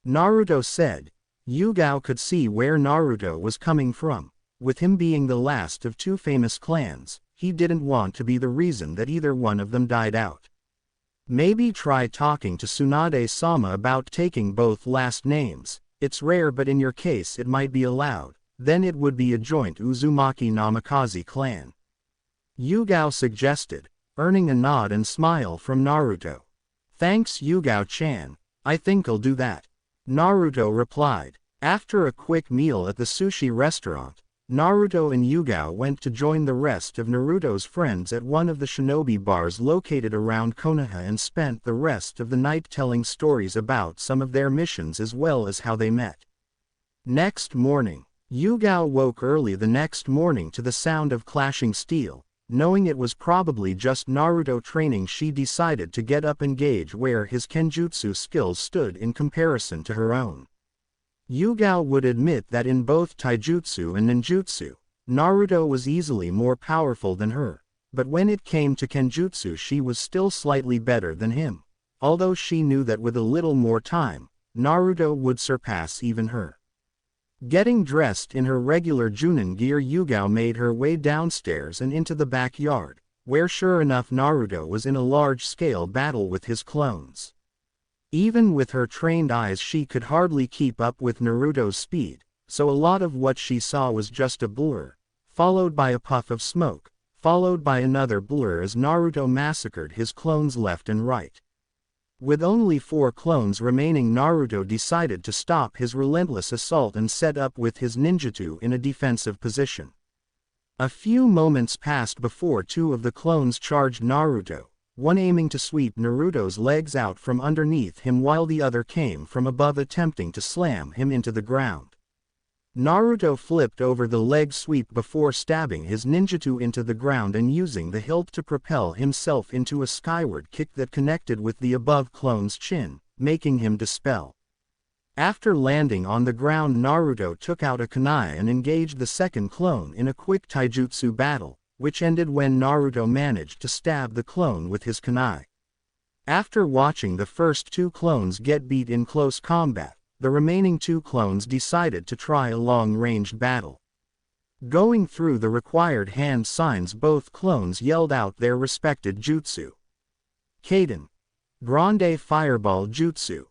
Naruto said. Yugao could see where Naruto was coming from. With him being the last of two famous clans, he didn't want to be the reason that either one of them died out. "Maybe try talking to Tsunade-sama about taking both last names. It's rare, but in your case it might be allowed. Then it would be a joint Uzumaki Namikaze clan," Yugao suggested, earning a nod and smile from Naruto. "Thanks, Yugao-chan. I think I'll do that," Naruto replied. After a quick meal at the sushi restaurant, Naruto and Yugao went to join the rest of Naruto's friends at one of the shinobi bars located around Konoha and spent the rest of the night telling stories about some of their missions as well as how they met. Next morning, Yugao woke early the next morning to the sound of clashing steel. Knowing it was probably just Naruto training, she decided to get up and gauge where his kenjutsu skills stood in comparison to her own. Yugao would admit that in both taijutsu and ninjutsu, Naruto was easily more powerful than her, but when it came to kenjutsu she was still slightly better than him, although she knew that with a little more time, Naruto would surpass even her. Getting dressed in her regular Junin gear, Yugao made her way downstairs and into the backyard, where sure enough Naruto was in a large-scale battle with his clones. Even with her trained eyes she could hardly keep up with Naruto's speed, so a lot of what she saw was just a blur, followed by a puff of smoke, followed by another blur as Naruto massacred his clones left and right. With only 4 clones remaining, Naruto decided to stop his relentless assault and set up with his ninjutsu in a defensive position. A few moments passed before 2 of the clones charged Naruto, one aiming to sweep Naruto's legs out from underneath him while the other came from above attempting to slam him into the ground. Naruto flipped over the leg sweep before stabbing his ninjutsu into the ground and using the hilt to propel himself into a skyward kick that connected with the above clone's chin, making him dispel. After landing on the ground, Naruto took out a kunai and engaged the second clone in a quick taijutsu battle, which ended when Naruto managed to stab the clone with his kunai. After watching the first 2 clones get beat in close combat, the remaining 2 clones decided to try a long-range battle. Going through the required hand signs, both clones yelled out their respected jutsu. Kaden. Grande Fireball Jutsu.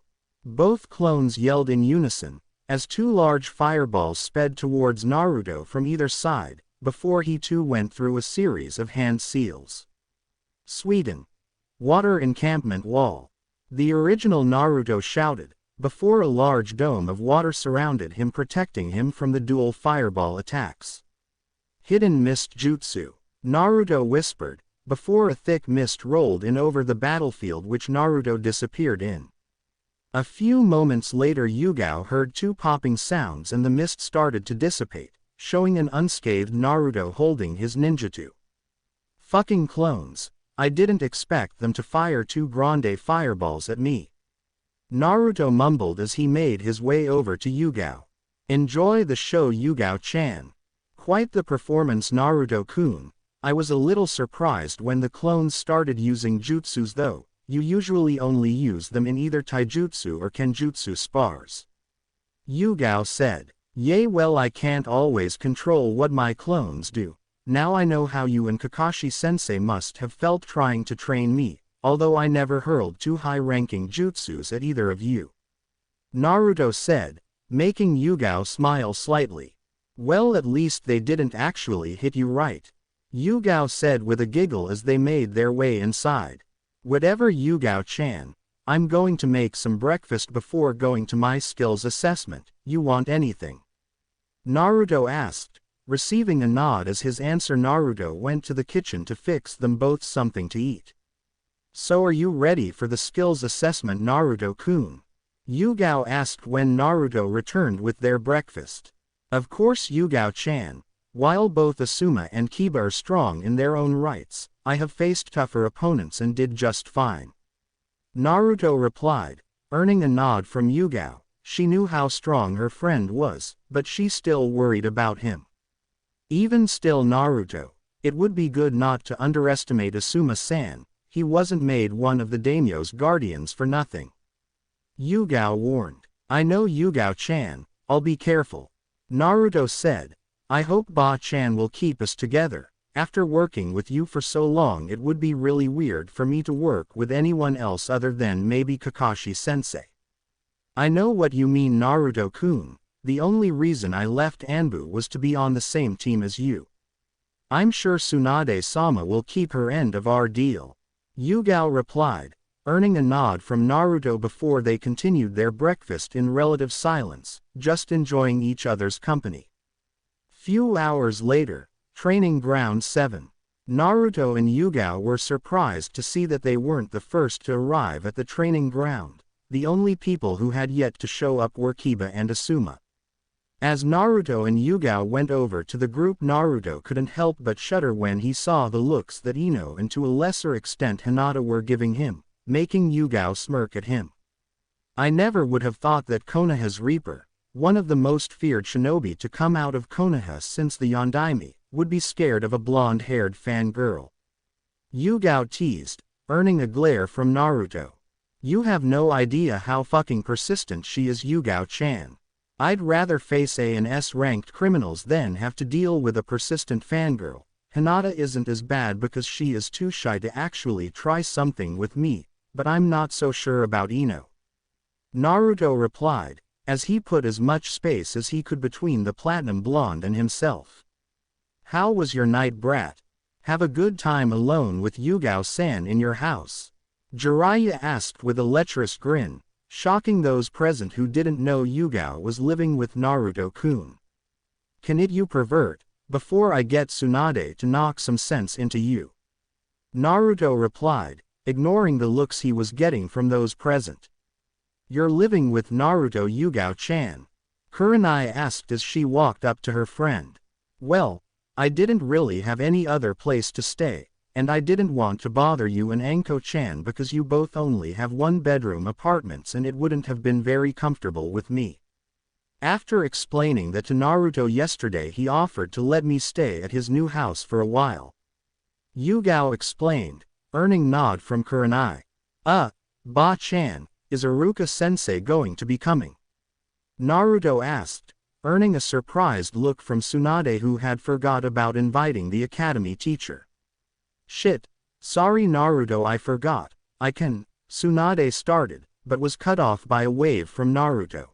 Both clones yelled in unison, as 2 large fireballs sped towards Naruto from either side, before he too went through a series of hand seals. Sweden. Water Encampment Wall. The original Naruto shouted, before a large dome of water surrounded him, protecting him from the dual fireball attacks. Hidden Mist Jutsu. Naruto whispered, before a thick mist rolled in over the battlefield which Naruto disappeared in. A few moments later Yugao heard 2 popping sounds and the mist started to dissipate, showing an unscathed Naruto holding his ninjutsu. Fucking clones. I didn't expect them to fire 2 grande fireballs at me, Naruto mumbled as he made his way over to Yugao. Enjoy the show, Yugao-chan. Quite the performance, Naruto-kun. I was a little surprised when the clones started using jutsus though. You usually only use them in either taijutsu or kenjutsu spars. Yugao said. Yay, well, I can't always control what my clones do. Now I know how you and Kakashi-sensei must have felt trying to train me, although I never hurled too high-ranking jutsus at either of you. Naruto said, making Yugao smile slightly. Well, at least they didn't actually hit you, right? Yugao said with a giggle as they made their way inside. Whatever, Yugao-chan. I'm going to make some breakfast before going to my skills assessment. You want anything? Naruto asked, receiving a nod as his answer. Naruto went to the kitchen to fix them both something to eat. So are you ready for the skills assessment, Naruto-kun? Yugao asked when Naruto returned with their breakfast. Of course, Yugao-chan. While both Asuma and Kiba are strong in their own rights, I have faced tougher opponents and did just fine. Naruto replied, earning a nod from Yugao. She knew how strong her friend was, but she still worried about him. Even still, Naruto, it would be good not to underestimate Asuma-san. He wasn't made one of the daimyo's guardians for nothing. Yugao warned. I know, Yugao-chan, I'll be careful. Naruto said, I hope Ba-chan will keep us together. After working with you for so long, it would be really weird for me to work with anyone else other than maybe Kakashi-sensei. I know what you mean, Naruto-kun. The only reason I left ANBU was to be on the same team as you. I'm sure Tsunade-sama will keep her end of our deal. Yugao replied, earning a nod from Naruto before they continued their breakfast in relative silence, just enjoying each other's company. Few hours later, Training Ground 7. Naruto and Yugao were surprised to see that they weren't the first to arrive at the training ground. The only people who had yet to show up were Kiba and Asuma. As Naruto and Yugao went over to the group, Naruto couldn't help but shudder when he saw the looks that Ino and to a lesser extent Hinata were giving him, making Yugao smirk at him. I never would have thought that Konoha's Reaper, one of the most feared shinobi to come out of Konoha since the Yondaime, would be scared of a blonde-haired fangirl. Yugao teased, earning a glare from Naruto. You have no idea how fucking persistent she is, Yugao-chan. I'd rather face A and S-ranked criminals than have to deal with a persistent fangirl. Hinata isn't as bad because she is too shy to actually try something with me, but I'm not so sure about Ino. Naruto replied, as he put as much space as he could between the platinum blonde and himself. How was your night, brat? Have a good time alone with Yugao-san in your house? Jiraiya asked with a lecherous grin, shocking those present who didn't know Yugao was living with Naruto-kun. Can it, you pervert, before I get Tsunade to knock some sense into you? Naruto replied, ignoring the looks he was getting from those present. You're living with Naruto, Yugao-chan? Kurenai asked as she walked up to her friend. Well, I didn't really have any other place to stay, and I didn't want to bother you and Anko-chan because you both only have one-bedroom apartments and it wouldn't have been very comfortable with me. After explaining that to Naruto yesterday, he offered to let me stay at his new house for a while. Yugao explained, earning nod from Kurenai. Ba-chan, is Iruka-sensei going to be coming? Naruto asked, earning a surprised look from Tsunade, who had forgot about inviting the academy teacher. Shit, sorry Naruto, I forgot. I can, Tsunade started, but was cut off by a wave from Naruto.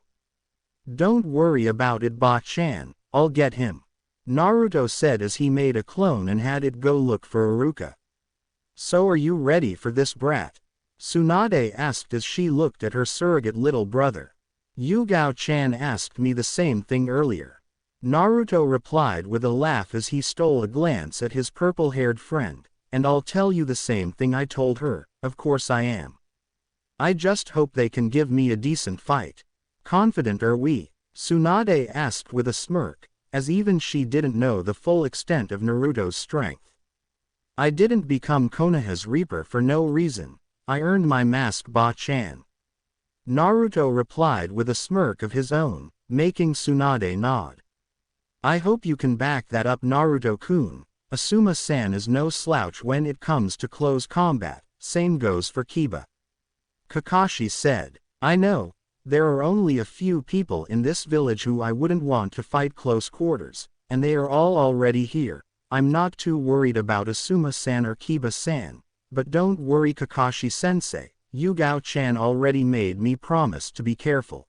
Don't worry about it, Ba-chan, I'll get him. Naruto said as he made a clone and had it go look for Iruka. So are you ready for this, brat? Tsunade asked as she looked at her surrogate little brother. Yugao-chan asked me the same thing earlier. Naruto replied with a laugh as he stole a glance at his purple-haired friend, and I'll tell you the same thing I told her, of course I am. I just hope they can give me a decent fight. Confident are we? Tsunade asked with a smirk, as even she didn't know the full extent of Naruto's strength. I didn't become Konoha's Reaper for no reason. I earned my mask, Ba-chan. Naruto replied with a smirk of his own, making Tsunade nod. I hope you can back that up, Naruto-kun. Asuma-san is no slouch when it comes to close combat, same goes for Kiba. Kakashi said, I know, there are only a few people in this village who I wouldn't want to fight close quarters, and they are all already here. I'm not too worried about Asuma-san or Kiba-san, but don't worry Kakashi-sensei, Yugao-chan already made me promise to be careful.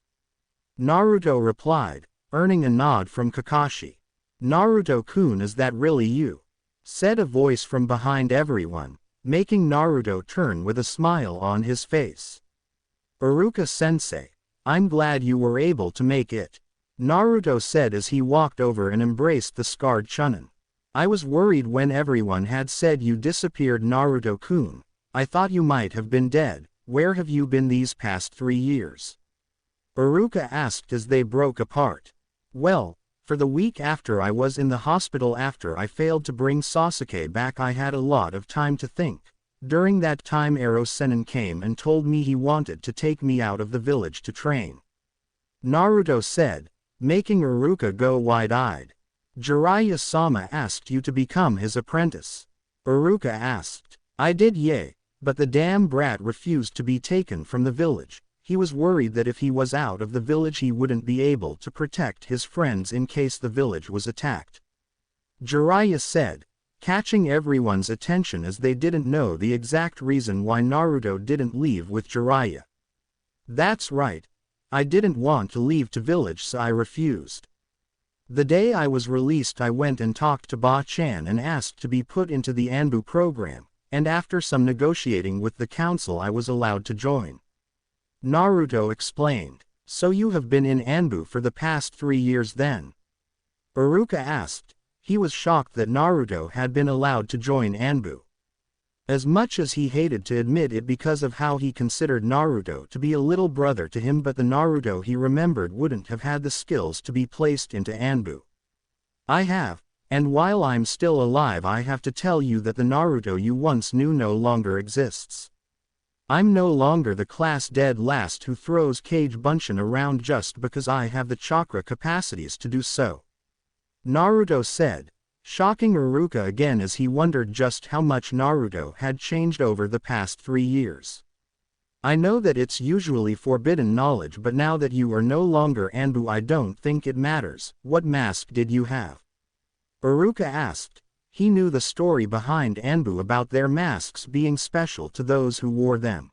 Naruto replied, earning a nod from Kakashi. Naruto-kun, is that really you? Said a voice from behind everyone, making Naruto turn with a smile on his face. Iruka-sensei, I'm glad you were able to make it. Naruto said as he walked over and embraced the scarred Chunin. I was worried when everyone had said you disappeared, Naruto-kun. I thought you might have been dead. Where have you been these past 3 years? Iruka asked as they broke apart. Well, for the week after I was in the hospital after I failed to bring Sasuke back, I had a lot of time to think. During that time Ero-sennin came and told me he wanted to take me out of the village to train. Naruto said, making Iruka go wide-eyed. Jiraiya-sama asked you to become his apprentice. Iruka asked. I did, yay, but the damn brat refused to be taken from the village. He was worried that if he was out of the village he wouldn't be able to protect his friends in case the village was attacked. Jiraiya said, catching everyone's attention as they didn't know the exact reason why Naruto didn't leave with Jiraiya. That's right. I didn't want to leave to village, so I refused. The day I was released I went and talked to Ba-chan and asked to be put into the ANBU program, and after some negotiating with the council I was allowed to join. Naruto explained. So you have been in ANBU for the past 3 years then? Iruka asked. He was shocked that Naruto had been allowed to join ANBU. As much as he hated to admit it because of how he considered Naruto to be a little brother to him, but the Naruto he remembered wouldn't have had the skills to be placed into ANBU. I have, and while I'm still alive I have to tell you that the Naruto you once knew no longer exists. I'm no longer the class dead last who throws Kage Bunshin around just because I have the chakra capacities to do so. Naruto said, shocking Iruka again as he wondered just how much Naruto had changed over the past 3 years. I know that it's usually forbidden knowledge, but now that you are no longer ANBU I don't think it matters. What mask did you have? Iruka asked. He knew the story behind ANBU about their masks being special to those who wore them.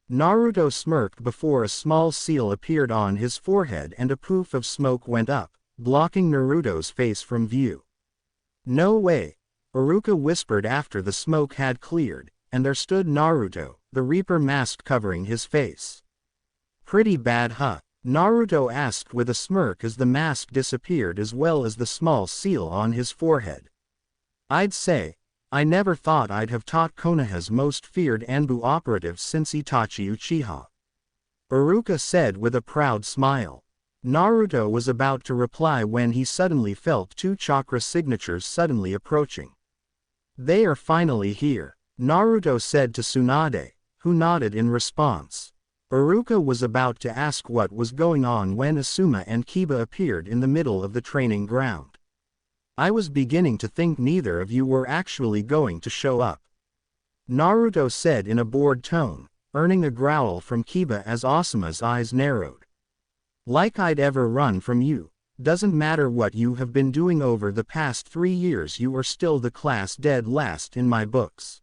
Naruto smirked before a small seal appeared on his forehead and a poof of smoke went up, blocking Naruto's face from view. No way, Iruka whispered after the smoke had cleared, and there stood Naruto, the Reaper mask covering his face. Pretty bad, huh? Naruto asked with a smirk as the mask disappeared as well as the small seal on his forehead. I'd say, I never thought I'd have taught Konoha's most feared ANBU operative since Itachi Uchiha. Iruka said with a proud smile. Naruto was about to reply when he suddenly felt 2 chakra signatures suddenly approaching. They are finally here, Naruto said to Tsunade, who nodded in response. Iruka was about to ask what was going on when Asuma and Kiba appeared in the middle of the training ground. I was beginning to think neither of you were actually going to show up. Naruto said in a bored tone, earning a growl from Kiba as Asuma's eyes narrowed. Like I'd ever run from you. Doesn't matter what you have been doing over the past 3 years, you are still the class dead last in my books.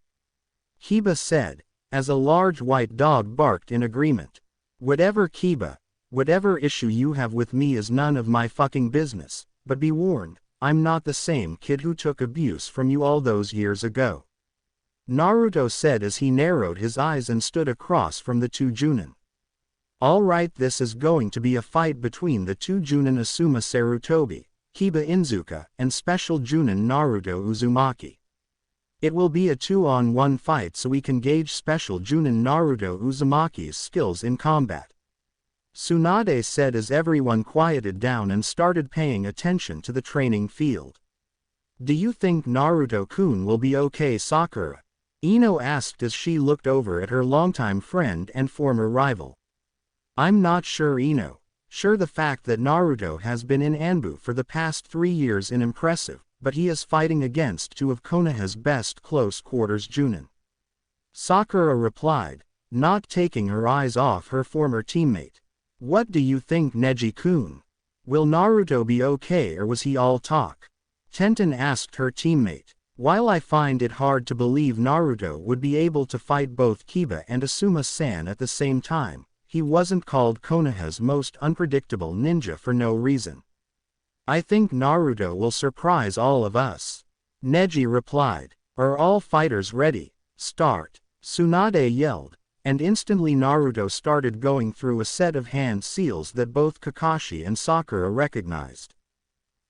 Kiba said, as a large white dog barked in agreement. Whatever, Kiba, whatever issue you have with me is none of my fucking business, but be warned. I'm not the same kid who took abuse from you all those years ago. Naruto said as he narrowed his eyes and stood across from the 2 Junin. Alright, this is going to be a fight between the 2 Junin Asuma Sarutobi, Kiba Inzuka, and Special Junin Naruto Uzumaki. It will be a 2-on-1 fight so we can gauge Special Junin Naruto Uzumaki's skills in combat. Tsunade said as everyone quieted down and started paying attention to the training field. Do you think Naruto-kun will be okay, Sakura? Ino asked as she looked over at her longtime friend and former rival. I'm not sure, Ino. Sure, the fact that Naruto has been in ANBU for the past 3 years is impressive, but he is fighting against two of Konoha's best close-quarters Junin. Sakura replied, not taking her eyes off her former teammate. What do you think, Neji-kun? Will Naruto be okay, or was he all talk? Tenten asked her teammate. While I find it hard to believe Naruto would be able to fight both Kiba and Asuma-san at the same time, he wasn't called Konoha's most unpredictable ninja for no reason. I think Naruto will surprise all of us. Neji replied. Are all fighters ready? Start. Tsunade yelled, and instantly Naruto started going through a set of hand seals that both Kakashi and Sakura recognized.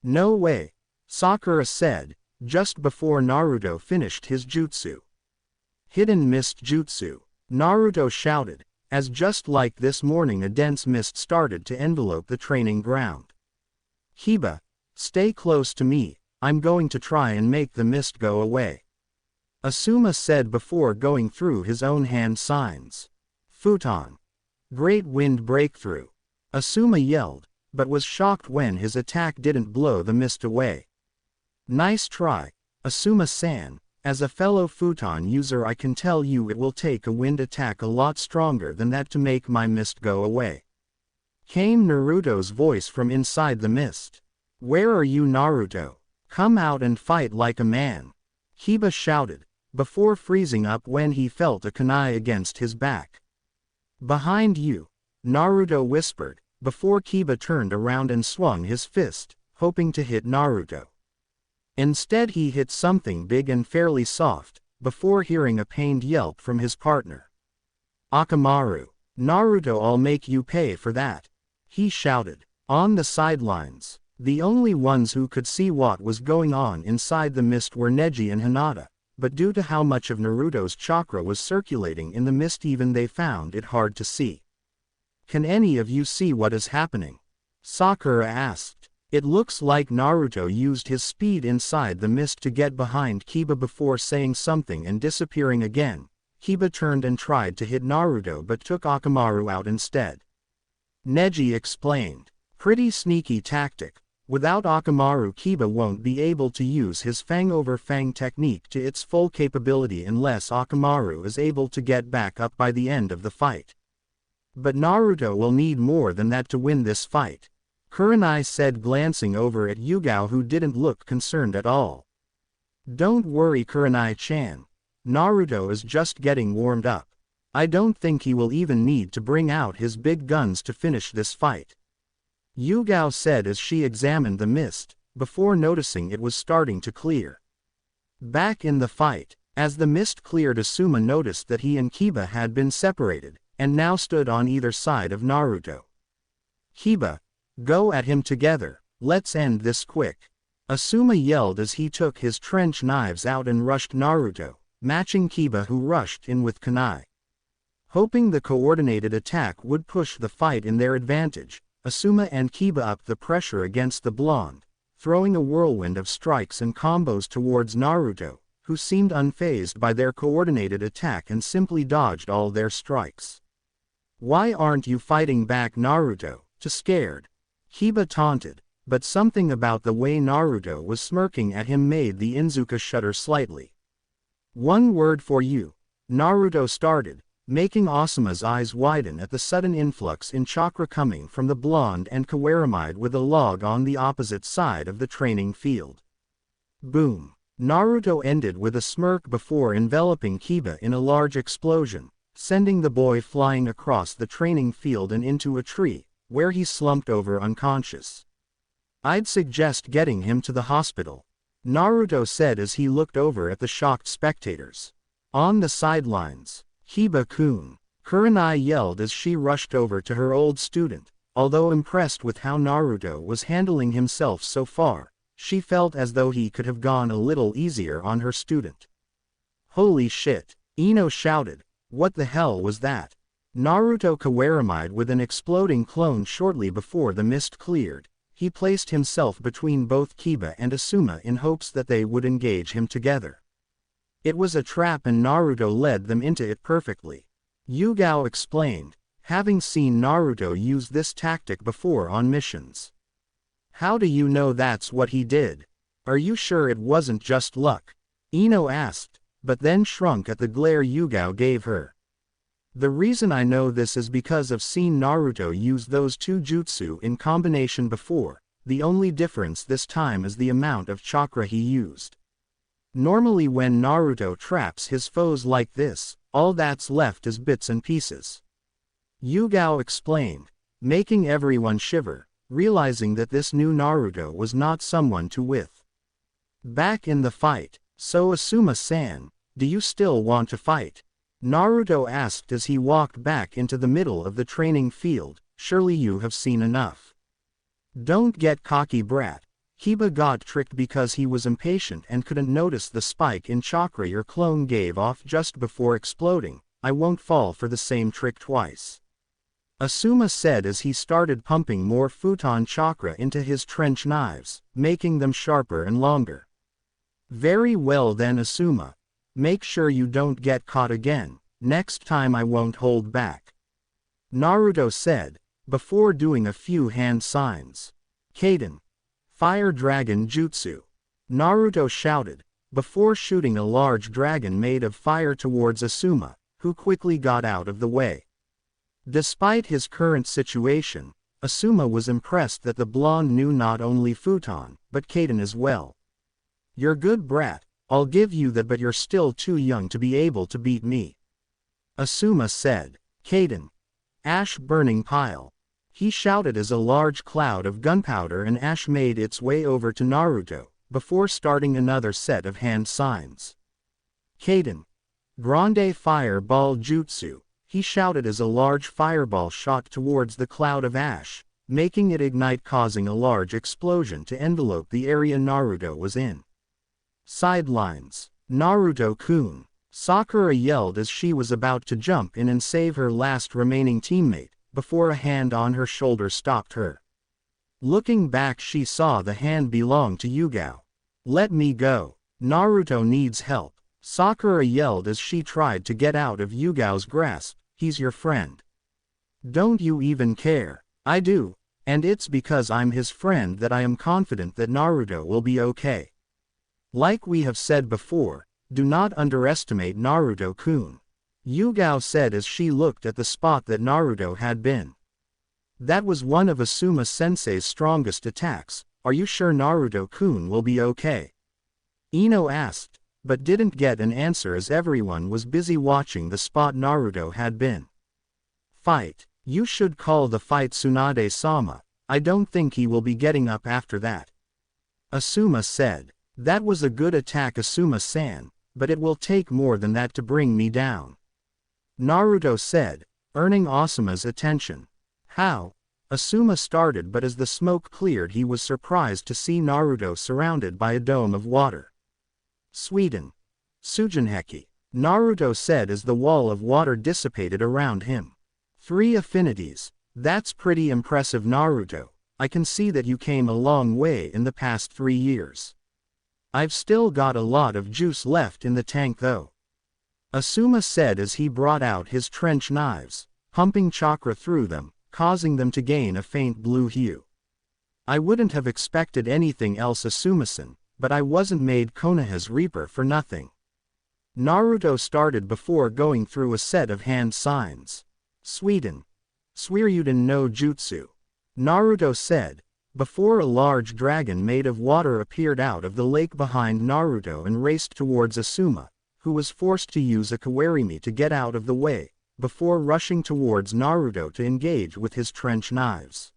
No way, Sakura said, just before Naruto finished his jutsu. Hidden mist jutsu, Naruto shouted, as just like this morning a dense mist started to envelope the training ground. Kiba, stay close to me, I'm going to try and make the mist go away. Asuma said before going through his own hand signs. Futon. Great wind breakthrough. Asuma yelled, but was shocked when his attack didn't blow the mist away. Nice try, Asuma-san. As a fellow futon user, I can tell you it will take a wind attack a lot stronger than that to make my mist go away. Came Naruto's voice from inside the mist. Where are you, Naruto? Come out and fight like a man. Kiba shouted, before freezing up when he felt a kunai against his back. Behind you, Naruto whispered, before Kiba turned around and swung his fist, hoping to hit Naruto. Instead he hit something big and fairly soft, before hearing a pained yelp from his partner. Akamaru, Naruto, I'll make you pay for that, he shouted. On the sidelines, the only ones who could see what was going on inside the mist were Neji and Hinata, but due to how much of Naruto's chakra was circulating in the mist, even they found it hard to see. Can any of you see what is happening? Sakura asked. It looks like Naruto used his speed inside the mist to get behind Kiba before saying something and disappearing again. Kiba turned and tried to hit Naruto but took Akamaru out instead. Neji explained. Pretty sneaky tactic. Without Akamaru, Kiba won't be able to use his Fang over Fang technique to its full capability unless Akamaru is able to get back up by the end of the fight. But Naruto will need more than that to win this fight, Kurenai said, glancing over at Yugao, who didn't look concerned at all. Don't worry, Kurenai-chan. Naruto is just getting warmed up. I don't think he will even need to bring out his big guns to finish this fight, Yugao said as she examined the mist, before noticing it was starting to clear. Back in the fight, as the mist cleared, Asuma noticed that he and Kiba had been separated, and now stood on either side of Naruto. Kiba, go at him together, let's end this quick, Asuma yelled as he took his trench knives out and rushed Naruto, matching Kiba, who rushed in with kunai. Hoping the coordinated attack would push the fight in their advantage, Asuma and Kiba upped the pressure against the blonde, throwing a whirlwind of strikes and combos towards Naruto, who seemed unfazed by their coordinated attack and simply dodged all their strikes. Why aren't you fighting back, Naruto? Too scared? Kiba taunted, but something about the way Naruto was smirking at him made the Inuzuka shudder slightly. One word for you, Naruto started, making Asuma's eyes widen at the sudden influx in chakra coming from the blonde and Kawaramide with a log on the opposite side of the training field. Boom! Naruto ended with a smirk before enveloping Kiba in a large explosion, sending the boy flying across the training field and into a tree, where he slumped over unconscious. I'd suggest getting him to the hospital, Naruto said as he looked over at the shocked spectators. On the sidelines, Kiba-kun, Kurenai yelled as she rushed over to her old student. Although impressed with how Naruto was handling himself so far, she felt as though he could have gone a little easier on her student. Holy shit, Ino shouted, what the hell was that? Naruto Kawaramide with an exploding clone. Shortly before the mist cleared, he placed himself between both Kiba and Asuma in hopes that they would engage him together. It was a trap and Naruto led them into it perfectly, Yugao explained, having seen Naruto use this tactic before on missions. How do you know that's what he did? Are you sure it wasn't just luck? Ino asked, but then shrunk at the glare Yugao gave her. The reason I know this is because I've seen Naruto use those two jutsu in combination before, the only difference this time is the amount of chakra he used. Normally when Naruto traps his foes like this, all that's left is bits and pieces. Yugao explained, making everyone shiver, realizing that this new Naruto was not someone to with. Back in the fight, so Asuma-san, do you still want to fight? Naruto asked as he walked back into the middle of the training field, surely you have seen enough. Don't get cocky brat. Kiba got tricked because he was impatient and couldn't notice the spike in chakra your clone gave off just before exploding. I won't fall for the same trick twice. Asuma said as he started pumping more futon chakra into his trench knives, making them sharper and longer. Very well then Asuma. Make sure you don't get caught again, next time I won't hold back. Naruto said, before doing a few hand signs. Kaden. Fire Dragon Jutsu. Naruto shouted, before shooting a large dragon made of fire towards Asuma, who quickly got out of the way. Despite his current situation, Asuma was impressed that the blonde knew not only futon, but Kaden as well. You're good brat, I'll give you that, but you're still too young to be able to beat me. Asuma said. Kaden. Ash burning pile. He shouted as a large cloud of gunpowder and ash made its way over to Naruto, before starting another set of hand signs. Kaden. Grande Fireball Jutsu. He shouted as a large fireball shot towards the cloud of ash, making it ignite, causing a large explosion to envelope the area Naruto was in. Sidelines. Naruto-kun. Sakura yelled as she was about to jump in and save her last remaining teammate, before a hand on her shoulder stopped her. Looking back she saw the hand belong to Yugao. Let me go. Naruto needs help. Sakura yelled as she tried to get out of Yugao's grasp. He's your friend. Don't you even care? I do, and it's because I'm his friend that I am confident that Naruto will be okay. Like we have said before, do not underestimate Naruto-kun. Yugao said as she looked at the spot that Naruto had been. That was one of Asuma-sensei's strongest attacks. Are you sure Naruto-kun will be okay? Ino asked, but didn't get an answer as everyone was busy watching the spot Naruto had been. Fight. You should call the fight Tsunade-sama. I don't think he will be getting up after that. Asuma said. That was a good attack Asuma-san, but it will take more than that to bring me down. Naruto said, earning Asuma's attention. How? Asuma started, but as the smoke cleared he was surprised to see Naruto surrounded by a dome of water. Sweden. Sujinheki. Naruto said as the wall of water dissipated around him. 3 affinities. That's pretty impressive Naruto. I can see that you came a long way in the past 3 years. I've still got a lot of juice left in the tank though. Asuma said as he brought out his trench knives, pumping chakra through them, causing them to gain a faint blue hue. I wouldn't have expected anything else Asuma-san, but I wasn't made Konoha's Reaper for nothing. Naruto started before going through a set of hand signs. Sweden. Suiryuden no Jutsu. Naruto said, before a large dragon made of water appeared out of the lake behind Naruto and raced towards Asuma, who was forced to use a kawarimi to get out of the way, before rushing towards Naruto to engage with his trench knives.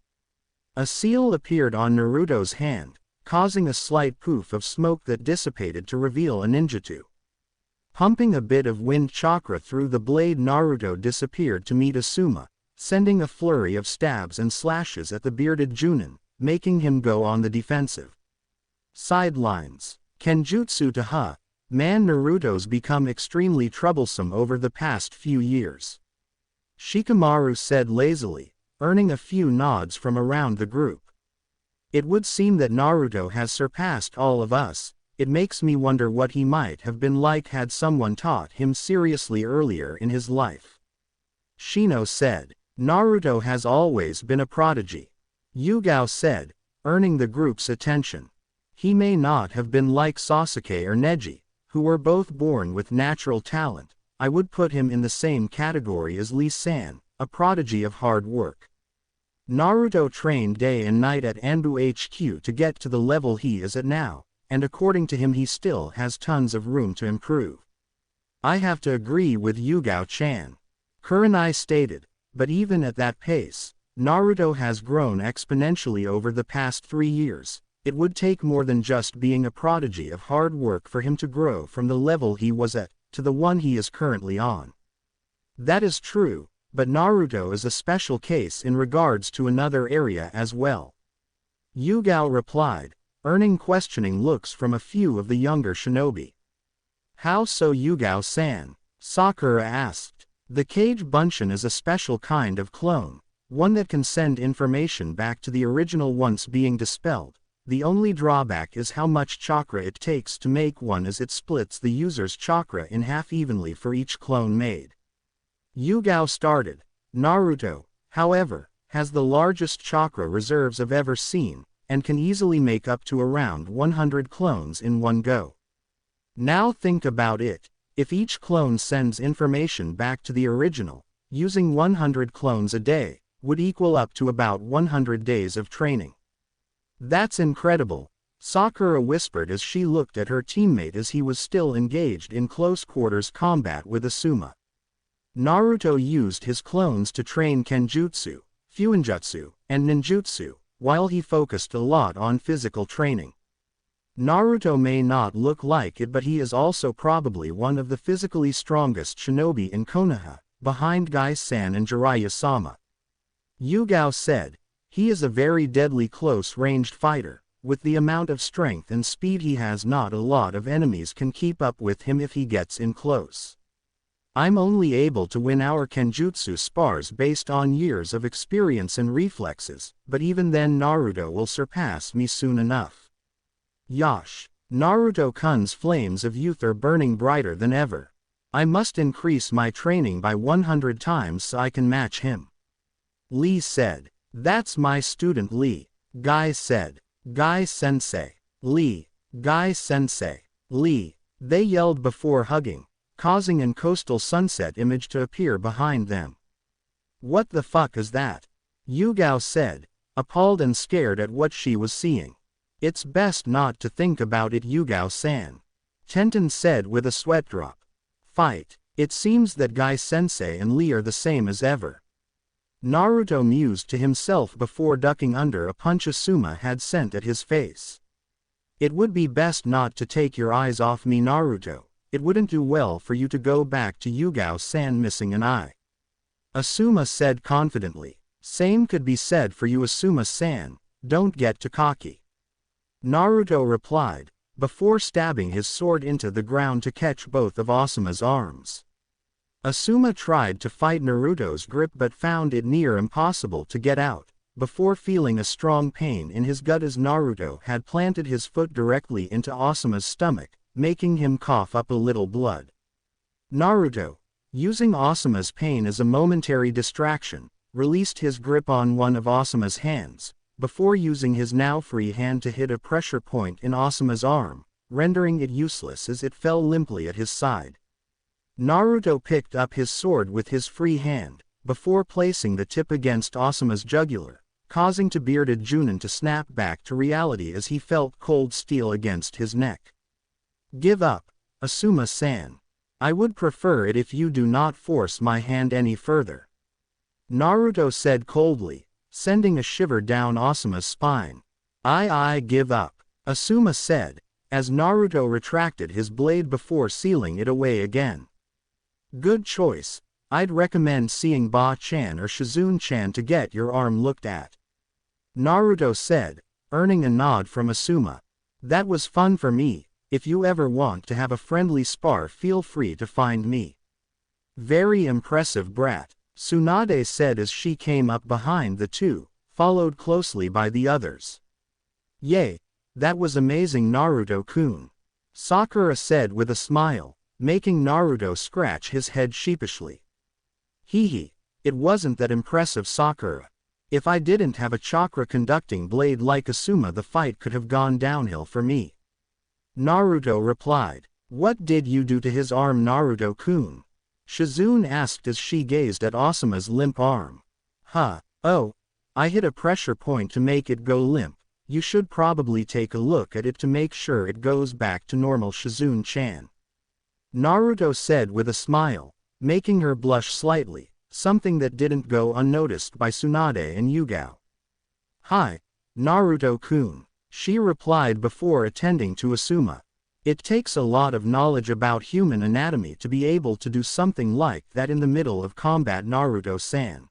A seal appeared on Naruto's hand, causing a slight poof of smoke that dissipated to reveal a ninjutsu. Pumping a bit of wind chakra through the blade, Naruto disappeared to meet Asuma, sending a flurry of stabs and slashes at the bearded Junin, making him go on the defensive. Sidelines. Kenjutsu to Ha. Man, Naruto's become extremely troublesome over the past few years. Shikamaru said lazily, earning a few nods from around the group. It would seem that Naruto has surpassed all of us. It makes me wonder what he might have been like had someone taught him seriously earlier in his life. Shino said. Naruto has always been a prodigy, Yugao said, earning the group's attention. He may not have been like Sasuke or Neji, who were both born with natural talent. I would put him in the same category as Lee-san, a prodigy of hard work. Naruto trained day and night at ANBU HQ to get to the level he is at now, and according to him he still has tons of room to improve. I have to agree with Yugao-chan, Kurenai stated, but even at that pace, Naruto has grown exponentially over the past 3 years. It would take more than just being a prodigy of hard work for him to grow from the level he was at, to the one he is currently on. That is true, but Naruto is a special case in regards to another area as well. Yugao replied, earning questioning looks from a few of the younger shinobi. How so, Yugao-san? Sakura asked. The Kage Bunshin is a special kind of clone, one that can send information back to the original once being dispelled. The only drawback is how much chakra it takes to make one, as it splits the user's chakra in half evenly for each clone made. Yugao started. Naruto, however, has the largest chakra reserves I've ever seen, and can easily make up to around 100 clones in one go. Now think about it, if each clone sends information back to the original, using 100 clones a day, would equal up to about 100 days of training. That's incredible, Sakura whispered as she looked at her teammate as he was still engaged in close quarters combat with Asuma. Naruto used his clones to train Kenjutsu, Fuinjutsu, and Ninjutsu, while he focused a lot on physical training. Naruto may not look like it, but he is also probably one of the physically strongest shinobi in Konoha, behind Gai-san and Jiraiya-sama. Yugao said, he is a very deadly close-ranged fighter. With the amount of strength and speed he has, not a lot of enemies can keep up with him if he gets in close. I'm only able to win our Kenjutsu spars based on years of experience and reflexes, but even then Naruto will surpass me soon enough. Yash, Naruto-kun's flames of youth are burning brighter than ever. I must increase my training by 100 times so I can match him. Lee said. That's my student Lee, Guy said. Guy-sensei. Lee, Guy-sensei. Lee, they yelled before hugging, causing an coastal sunset image to appear behind them. What the fuck is that? Yugao said, appalled and scared at what she was seeing. It's best not to think about it, Yugao-san, Tenten said with a sweat drop. Fight. It seems that Guy-sensei and Lee are the same as ever. Naruto mused to himself before ducking under a punch Asuma had sent at his face. It would be best not to take your eyes off me, Naruto. It wouldn't do well for you to go back to Yugao-san missing an eye. Asuma said confidently. Same could be said for you, Asuma-san, don't get too cocky. Naruto replied, before stabbing his sword into the ground to catch both of Asuma's arms. Asuma tried to fight Naruto's grip but found it near impossible to get out, before feeling a strong pain in his gut as Naruto had planted his foot directly into Asuma's stomach, making him cough up a little blood. Naruto, using Asuma's pain as a momentary distraction, released his grip on one of Asuma's hands, before using his now free hand to hit a pressure point in Asuma's arm, rendering it useless as it fell limply at his side. Naruto picked up his sword with his free hand, before placing the tip against Asuma's jugular, causing bearded Junin to snap back to reality as he felt cold steel against his neck. Give up, Asuma-san. I would prefer it if you do not force my hand any further. Naruto said coldly, sending a shiver down Asuma's spine. I give up, Asuma said, as Naruto retracted his blade before sealing it away again. Good choice. I'd recommend seeing Ba-chan or Shizune-chan to get your arm looked at. Naruto said, earning a nod from Asuma. That was fun for me. If you ever want to have a friendly spar, feel free to find me. Very impressive, brat, Tsunade said as she came up behind the two, followed closely by the others. Yay, that was amazing, Naruto-kun, Sakura said with a smile, making Naruto scratch his head sheepishly. Hee hee, It wasn't that impressive, Sakura. If I didn't have a chakra-conducting blade like Asuma, the fight could have gone downhill for me. Naruto replied. What did you do to his arm, Naruto-kun? Shizune asked as she gazed at Asuma's limp arm. Oh, I hit a pressure point to make it go limp. You should probably take a look at it to make sure it goes back to normal, Shizune-chan. Naruto said with a smile, making her blush slightly, something that didn't go unnoticed by Tsunade and Yugao. Hi, Naruto-kun, she replied before attending to Asuma. It takes a lot of knowledge about human anatomy to be able to do something like that in the middle of combat, Naruto-san.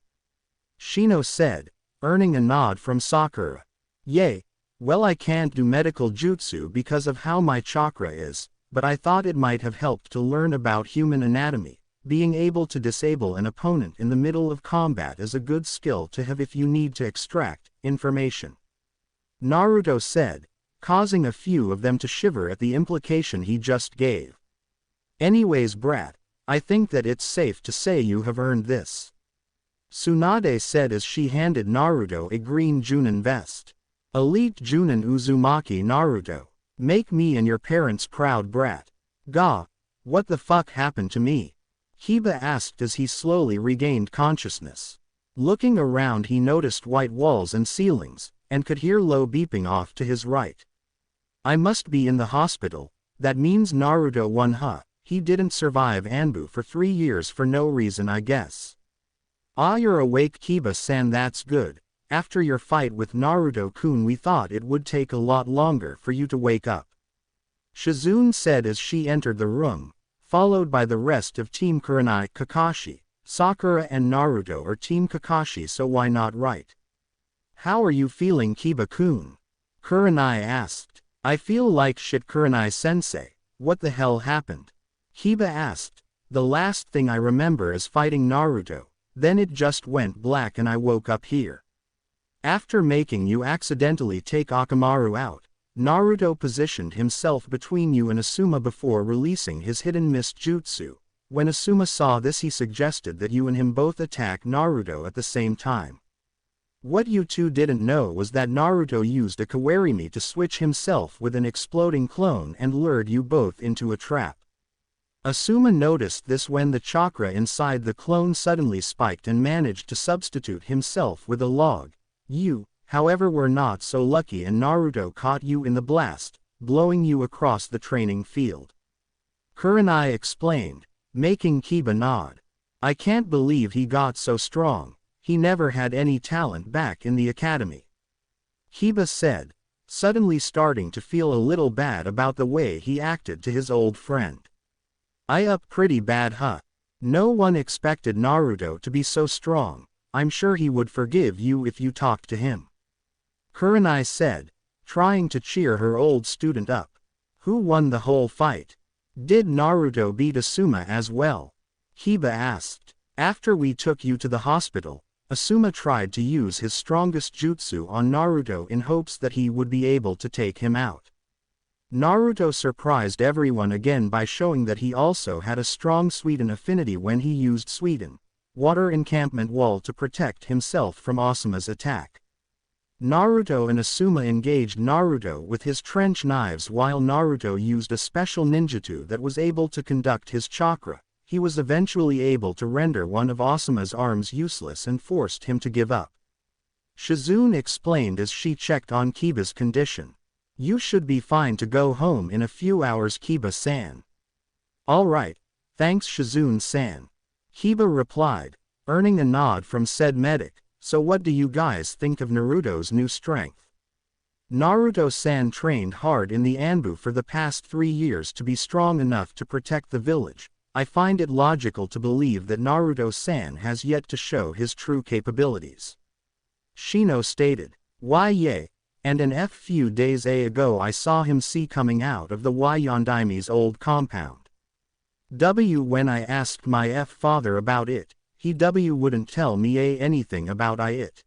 Shino said, earning a nod from Sakura. Yay, well, I can't do medical jutsu because of how my chakra is, but I thought it might have helped to learn about human anatomy. Being able to disable an opponent in the middle of combat is a good skill to have if you need to extract information. Naruto said, causing a few of them to shiver at the implication he just gave. Anyways, brat, I think that it's safe to say you have earned this. Tsunade said as she handed Naruto a green Junin vest. Elite Junin Uzumaki. Naruto, make me and your parents proud, brat. Gah, what the fuck happened to me? Kiba asked as he slowly regained consciousness. Looking around, he noticed white walls and ceilings, and could hear low beeping off to his right. I must be in the hospital. That means Naruto won, he didn't survive ANBU for 3 years for no reason, I guess. Ah, you're awake, Kiba-san, that's good. After your fight with Naruto-kun, we thought it would take a lot longer for you to wake up. Shizune said as she entered the room, followed by the rest of Team Kurenai. Kakashi, Sakura and Naruto are Team Kakashi, so why not, right? How are you feeling, Kiba-kun? Kurenai asked. I feel like shit, Kurenai-sensei. What the hell happened? Kiba asked. The last thing I remember is fighting Naruto, then it just went black and I woke up here. After making you accidentally take Akamaru out, Naruto positioned himself between you and Asuma before releasing his hidden mist jutsu. When Asuma saw this, he suggested that you and him both attack Naruto at the same time. What you two didn't know was that Naruto used a kawarimi to switch himself with an exploding clone and lured you both into a trap. Asuma noticed this when the chakra inside the clone suddenly spiked and managed to substitute himself with a log. You, however, were not so lucky and Naruto caught you in the blast, blowing you across the training field. Kurenai explained, making Kiba nod. I can't believe he got so strong. He never had any talent back in the academy. Kiba said, suddenly starting to feel a little bad about the way he acted to his old friend. I up pretty bad, No one expected Naruto to be so strong. I'm sure he would forgive you if you talked to him. Kurenai said, trying to cheer her old student up. Who won the whole fight? Did Naruto beat Asuma as well? Kiba asked. After we took you to the hospital, Asuma tried to use his strongest jutsu on Naruto in hopes that he would be able to take him out. Naruto surprised everyone again by showing that he also had a strong Suiden affinity when he used Suiden, water encampment wall, to protect himself from Asuma's attack. Naruto and Asuma engaged Naruto with his trench knives while Naruto used a special ninjutsu that was able to conduct his chakra. He was eventually able to render one of Asuma's arms useless and forced him to give up. Shizune explained as she checked on Kiba's condition. You should be fine to go home in a few hours, Kiba-san. Alright, thanks Shizune-san. Kiba replied, earning a nod from said medic. So what do you guys think of Naruto's new strength? Naruto-san trained hard in the ANBU for the past 3 years to be strong enough to protect the village. I find it logical to believe that Naruto-san has yet to show his true capabilities. Shino stated. Why yay, and a few days ago I saw him coming out of the Yondaimi's old compound. When I asked my father about it, he wouldn't tell me anything about it.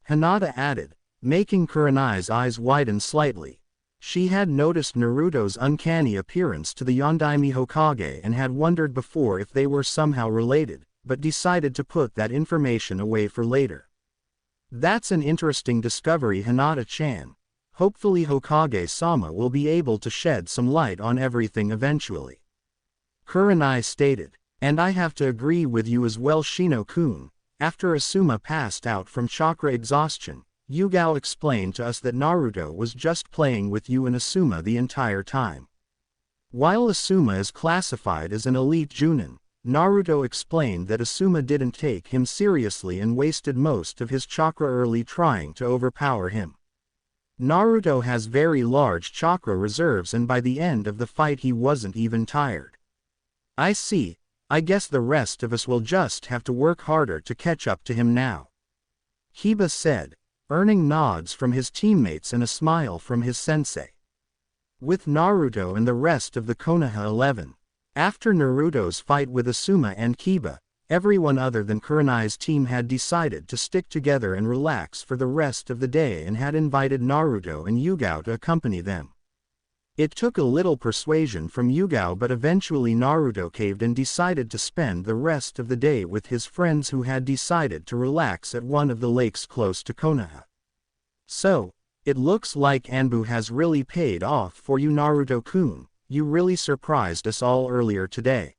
Hinata added, making Kurenai's eyes widen slightly. She had noticed Naruto's uncanny appearance to the Yondaime Hokage and had wondered before if they were somehow related, but decided to put that information away for later. That's an interesting discovery, Hinata-chan. Hopefully Hokage-sama will be able to shed some light on everything eventually. Kurenai stated. And I have to agree with you as well, Shino-kun. After Asuma passed out from chakra exhaustion, Yugao explained to us that Naruto was just playing with you and Asuma the entire time. While Asuma is classified as an elite Junin, Naruto explained that Asuma didn't take him seriously and wasted most of his chakra early trying to overpower him. Naruto has very large chakra reserves, and by the end of the fight he wasn't even tired. I see. I guess the rest of us will just have to work harder to catch up to him now. Hiba said, earning nods from his teammates and a smile from his sensei. With Naruto and the rest of the Konoha 11. After Naruto's fight with Asuma and Kiba, everyone other than Kurenai's team had decided to stick together and relax for the rest of the day and had invited Naruto and Yugao to accompany them. It took a little persuasion from Yugao, but eventually Naruto caved and decided to spend the rest of the day with his friends who had decided to relax at one of the lakes close to Konoha. So, it looks like ANBU has really paid off for you, Naruto-kun. You really surprised us all earlier today.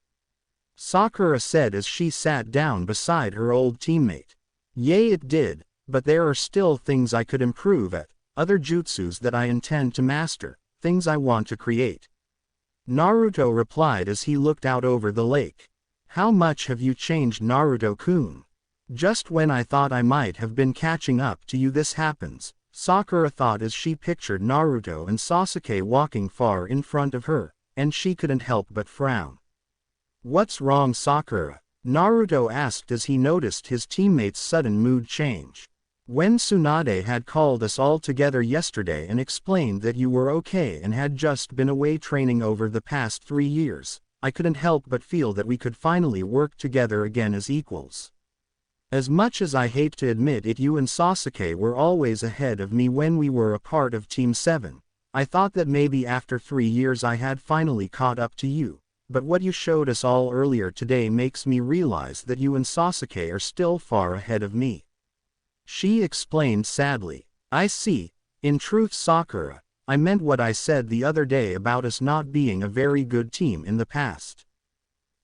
Sakura said as she sat down beside her old teammate. Yay, it did, but there are still things I could improve at, other jutsus that I intend to master. Things I want to create. Naruto replied as he looked out over the lake. How much have you changed, Naruto-kun? Just when I thought I might have been catching up to you, this happens, Sakura thought as she pictured Naruto and Sasuke walking far in front of her, and she couldn't help but frown. What's wrong, Sakura? Naruto asked as he noticed his teammate's sudden mood change. When Tsunade had called us all together yesterday and explained that you were okay and had just been away training over the past 3 years, I couldn't help but feel that we could finally work together again as equals. As much as I hate to admit it, you and Sasuke were always ahead of me when we were a part of Team 7. I thought that maybe after 3 years I had finally caught up to you, but what you showed us all earlier today makes me realize that you and Sasuke are still far ahead of me. She explained sadly. I see. In truth, Sakura, I meant what I said the other day about us not being a very good team in the past.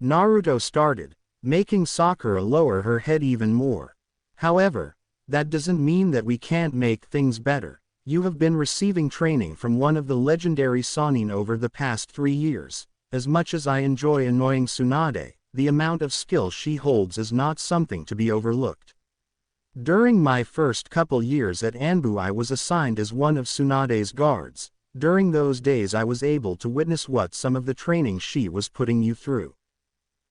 Naruto started, making Sakura lower her head even more. However, that doesn't mean that we can't make things better. You have been receiving training from one of the legendary Sannin over the past 3 years. As much as I enjoy annoying Tsunade, the amount of skill she holds is not something to be overlooked. During my first couple years at ANBU I was assigned as one of Tsunade's guards. During those days I was able to witness what some of the training she was putting you through.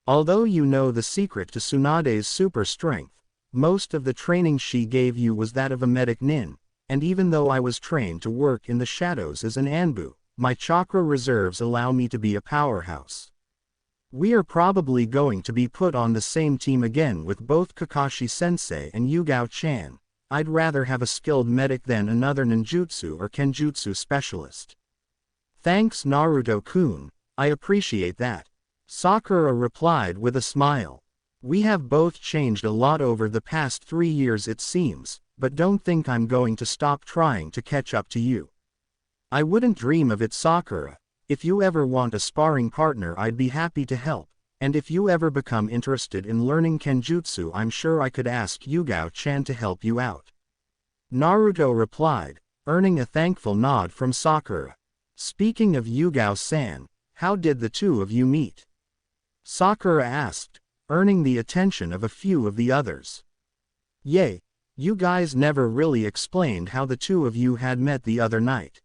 Although you know the secret to Tsunade's super strength, most of the training she gave you was that of a medic nin, and even though I was trained to work in the shadows as an ANBU, my chakra reserves allow me to be a powerhouse. We are probably going to be put on the same team again with both Kakashi-sensei and Yugao-chan. I'd rather have a skilled medic than another ninjutsu or kenjutsu specialist. Thanks, Naruto-kun, I appreciate that. Sakura replied with a smile. We have both changed a lot over the past 3 years it seems, but don't think I'm going to stop trying to catch up to you. I wouldn't dream of it, Sakura. If you ever want a sparring partner I'd be happy to help, and if you ever become interested in learning kenjutsu I'm sure I could ask Yugao-chan to help you out. Naruto replied, earning a thankful nod from Sakura. Speaking of Yugao-san, how did the two of you meet? Sakura asked, earning the attention of a few of the others. Yay, you guys never really explained how the two of you had met the other night.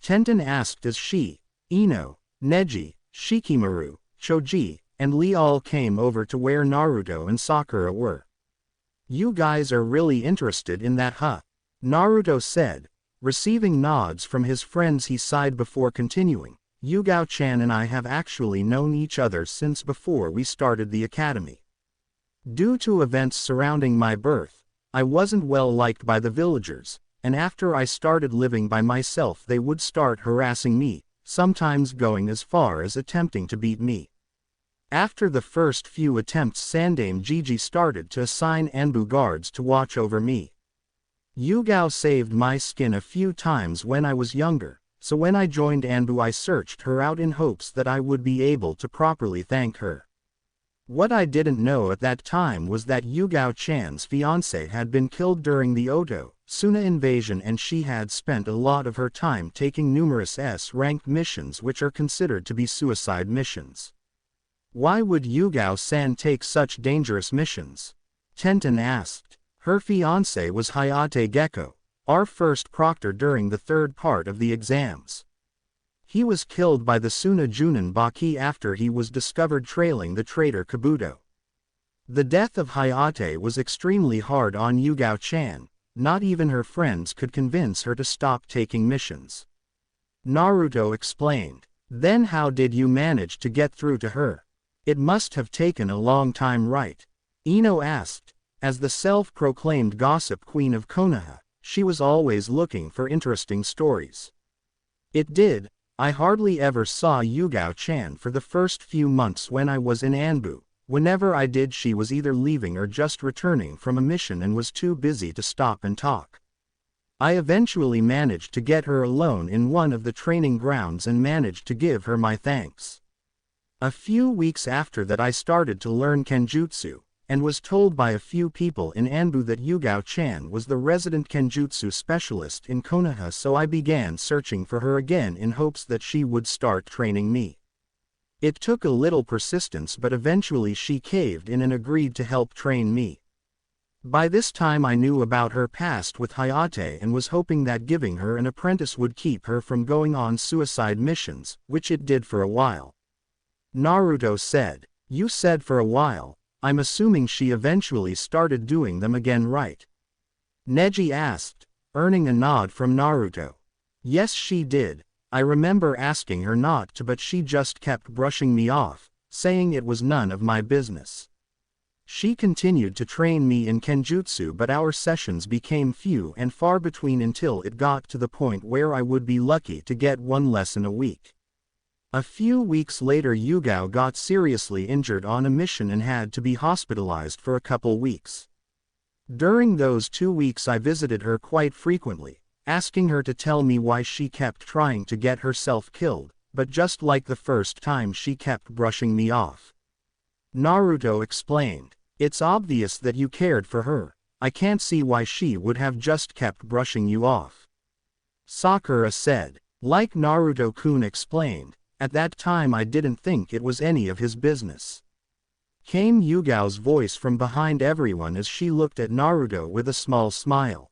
Tenten asked as she, Ino, Neji, Shikamaru, Choji, and Lee all came over to where Naruto and Sakura were. You guys are really interested in that, huh? Naruto said. Receiving nods from his friends he sighed before continuing. Yugao-chan and I have actually known each other since before we started the academy. Due to events surrounding my birth, I wasn't well liked by the villagers, and after I started living by myself they would start harassing me, sometimes going as far as attempting to beat me. After the first few attempts, Sandame Gigi started to assign ANBU guards to watch over me. Yugao saved my skin a few times when I was younger, so when I joined ANBU I searched her out in hopes that I would be able to properly thank her. What I didn't know at that time was that Yugao-chan's fiancé had been killed during the Oto-Suna invasion, and she had spent a lot of her time taking numerous S-ranked missions which are considered to be suicide missions. Why would Yugao-san take such dangerous missions? Tenten asked. Her fiancé was Hayate Gecko, our first proctor during the third part of the exams. He was killed by the Suna Junin Baki after he was discovered trailing the traitor Kabuto. The death of Hayate was extremely hard on Yugao-chan. Not even her friends could convince her to stop taking missions. Naruto explained. Then how did you manage to get through to her? It must have taken a long time, right? Ino asked. As the self-proclaimed gossip queen of Konoha, she was always looking for interesting stories. It did. I hardly ever saw Yugao-chan for the first few months when I was in ANBU. Whenever I did, she was either leaving or just returning from a mission and was too busy to stop and talk. I eventually managed to get her alone in one of the training grounds and managed to give her my thanks. A few weeks after that I started to learn Kenjutsu, and was told by a few people in ANBU that Yugao-chan was the resident Kenjutsu specialist in Konoha, so I began searching for her again in hopes that she would start training me. It took a little persistence, but eventually she caved in and agreed to help train me. By this time I knew about her past with Hayate and was hoping that giving her an apprentice would keep her from going on suicide missions, which it did for a while. Naruto said. You said for a while. I'm assuming she eventually started doing them again, right? Neji asked, earning a nod from Naruto. Yes, she did. I remember asking her not to, but she just kept brushing me off, saying it was none of my business. She continued to train me in Kenjutsu, but our sessions became few and far between until it got to the point where I would be lucky to get one lesson a week. A few weeks later Yugao got seriously injured on a mission and had to be hospitalized for a couple weeks. During those 2 weeks I visited her quite frequently, asking her to tell me why she kept trying to get herself killed, but just like the first time she kept brushing me off. Naruto explained. It's obvious that you cared for her. I can't see why she would have just kept brushing you off. Sakura said. Like Naruto-kun explained, at that time I didn't think it was any of his business. Came Yugao's voice from behind everyone as she looked at Naruto with a small smile.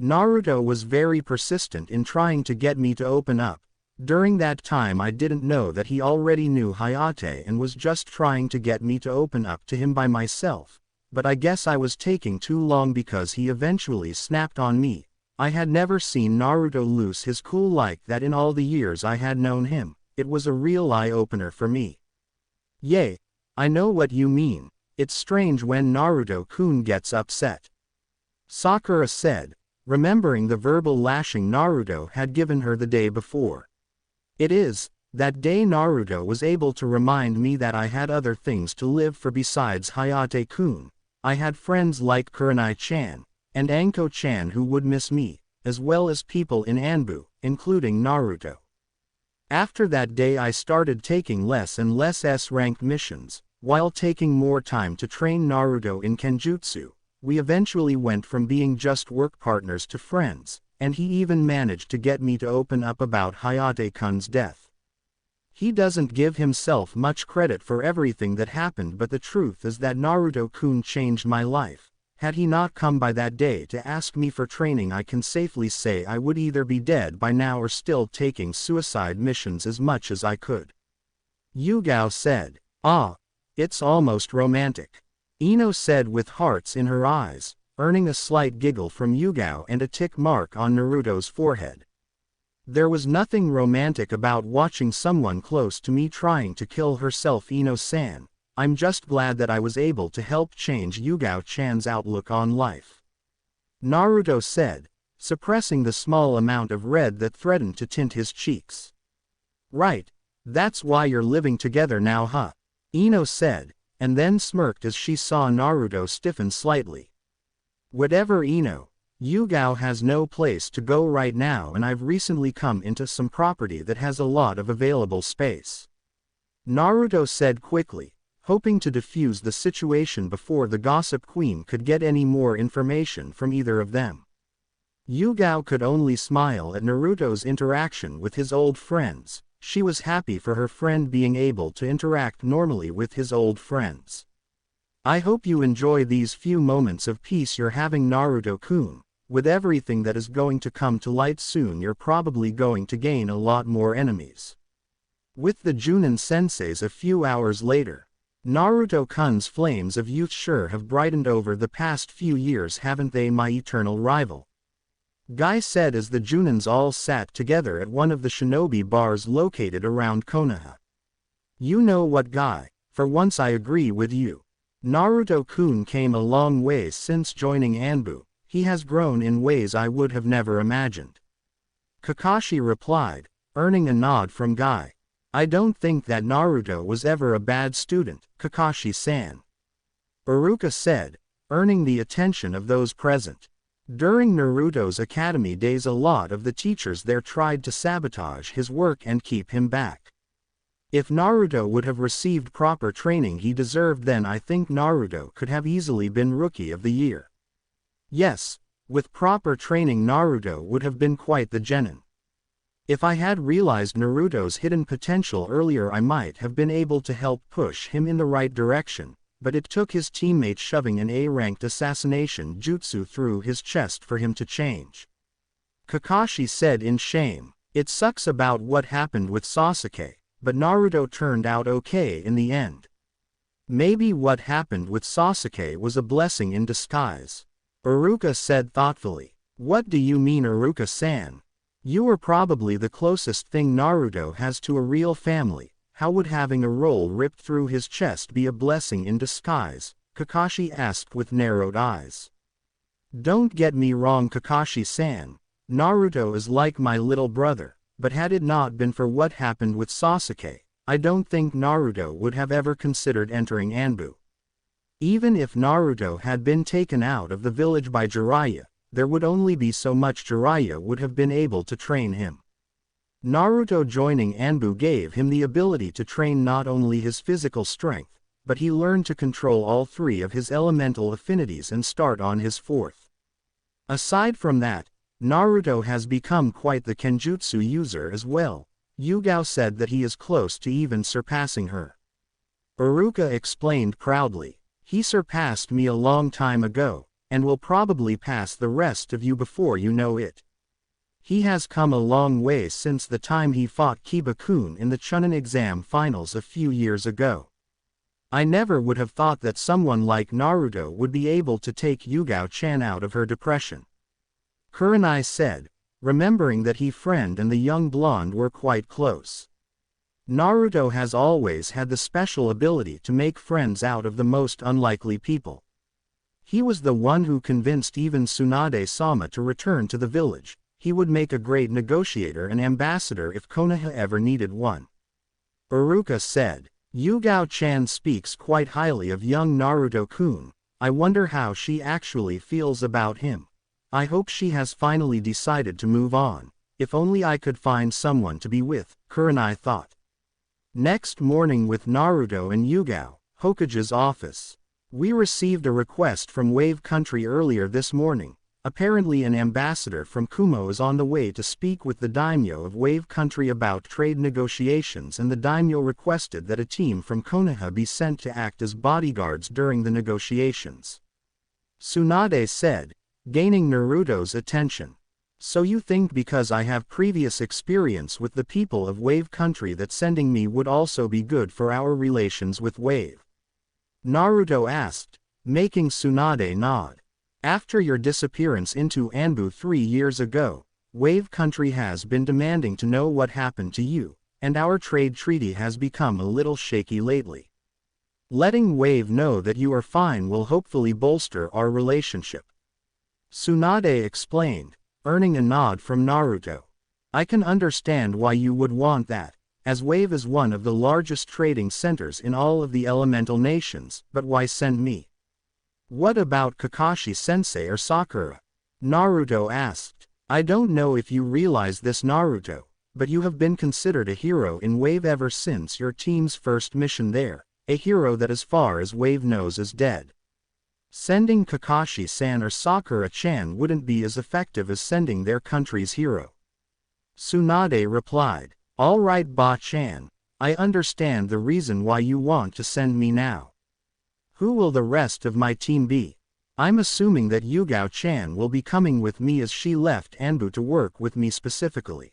Naruto was very persistent in trying to get me to open up. During that time I didn't know that he already knew Hayate and was just trying to get me to open up to him by myself, but I guess I was taking too long because he eventually snapped on me. I had never seen Naruto lose his cool like that in all the years I had known him. It was a real eye-opener for me. Yay, I know what you mean. It's strange when Naruto-kun gets upset. Sakura said, remembering the verbal lashing Naruto had given her the day before. It is, that day Naruto was able to remind me that I had other things to live for besides Hayate-kun. I had friends like Kurenai-chan, and Anko-chan who would miss me, as well as people in ANBU, including Naruto. After that day I started taking less and less S-ranked missions, while taking more time to train Naruto in Kenjutsu. We eventually went from being just work partners to friends, and he even managed to get me to open up about Hayate-kun's death. He doesn't give himself much credit for everything that happened, but the truth is that Naruto-kun changed my life. Had he not come by that day to ask me for training, I can safely say I would either be dead by now or still taking suicide missions as much as I could. Yugao said. Ah, it's almost romantic. Ino said with hearts in her eyes, earning a slight giggle from Yugao and a tick mark on Naruto's forehead. There was nothing romantic about watching someone close to me trying to kill herself, Ino-san. I'm just glad that I was able to help change Yugao-chan's outlook on life. Naruto said, suppressing the small amount of red that threatened to tint his cheeks. Right, that's why you're living together now, huh? Ino said, and then smirked as she saw Naruto stiffen slightly. Whatever Ino, Yugao has no place to go right now and I've recently come into some property that has a lot of available space. Naruto said quickly, hoping to defuse the situation before the gossip queen could get any more information from either of them. Yugao could only smile at Naruto's interaction with his old friends. She was happy for her friend being able to interact normally with his old friends. I hope you enjoy these few moments of peace you're having, Naruto-kun. With everything that is going to come to light soon, you're probably going to gain a lot more enemies. With the Junin senseis a few hours later, Naruto-kun's flames of youth sure have brightened over the past few years, haven't they, my eternal rival? Guy said as the Junins all sat together at one of the shinobi bars located around Konoha. You know what, Guy, for once I agree with you. Naruto-kun came a long way since joining ANBU. He has grown in ways I would have never imagined. Kakashi replied, earning a nod from Guy. I don't think that Naruto was ever a bad student, Kakashi-san. Iruka said, earning the attention of those present. During Naruto's academy days, a lot of the teachers there tried to sabotage his work and keep him back. If Naruto would have received proper training he deserved, then I think Naruto could have easily been Rookie of the Year. Yes, with proper training Naruto would have been quite the genin. If I had realized Naruto's hidden potential earlier I might have been able to help push him in the right direction, but it took his teammate shoving an A-ranked assassination jutsu through his chest for him to change. Kakashi said in shame, it sucks about what happened with Sasuke, but Naruto turned out okay in the end. Maybe what happened with Sasuke was a blessing in disguise. Iruka said thoughtfully. What do you mean, Iruka-san? You are probably the closest thing Naruto has to a real family. How would having a roll ripped through his chest be a blessing in disguise? Kakashi asked with narrowed eyes. Don't get me wrong, Kakashi-san. Naruto is like my little brother, but had it not been for what happened with Sasuke, I don't think Naruto would have ever considered entering ANBU. Even if Naruto had been taken out of the village by Jiraiya, there would only be so much Jiraiya would have been able to train him. Naruto joining ANBU gave him the ability to train not only his physical strength, but he learned to control all three of his elemental affinities and start on his fourth. Aside from that, Naruto has become quite the kenjutsu user as well. Yugao said that he is close to even surpassing her. Iruka explained proudly, he surpassed me a long time ago, and will probably pass the rest of you before you know it. He has come a long way since the time he fought Kiba-kun in the Chunin exam finals a few years ago. I never would have thought that someone like Naruto would be able to take Yugao-chan out of her depression. Kurenai said, remembering that he friend and the young blonde were quite close. Naruto has always had the special ability to make friends out of the most unlikely people. He was the one who convinced even Tsunade-sama to return to the village. He would make a great negotiator and ambassador if Konoha ever needed one. Iruka said, Yugao-chan speaks quite highly of young Naruto-kun. I wonder how she actually feels about him. I hope she has finally decided to move on. If only I could find someone to be with, Kurenai thought. Next morning with Naruto and Yugao, Hokage's office. We received a request from Wave Country earlier this morning. Apparently an ambassador from Kumo is on the way to speak with the daimyo of Wave Country about trade negotiations, and the daimyo requested that a team from Konoha be sent to act as bodyguards during the negotiations. Tsunade said, gaining Naruto's attention. So you think because I have previous experience with the people of Wave Country that sending me would also be good for our relations with Wave? Naruto asked, making Tsunade nod. After your disappearance into ANBU 3 years ago, Wave Country has been demanding to know what happened to you, and our trade treaty has become a little shaky lately. Letting Wave know that you are fine will hopefully bolster our relationship. Tsunade explained, earning a nod from Naruto. I can understand why you would want that. as Wave is one of the largest trading centers in all of the elemental nations, but why send me? What about Kakashi-sensei or Sakura? Naruto asked. I don't know if you realize this, Naruto, but you have been considered a hero in Wave ever since your team's first mission there, a hero that as far as Wave knows is dead. Sending Kakashi-san or Sakura-chan wouldn't be as effective as sending their country's hero. Tsunade replied. All right, Ba-chan, I understand the reason why you want to send me now. Who will the rest of my team be? I'm assuming that Yugao-chan will be coming with me as she left ANBU to work with me specifically.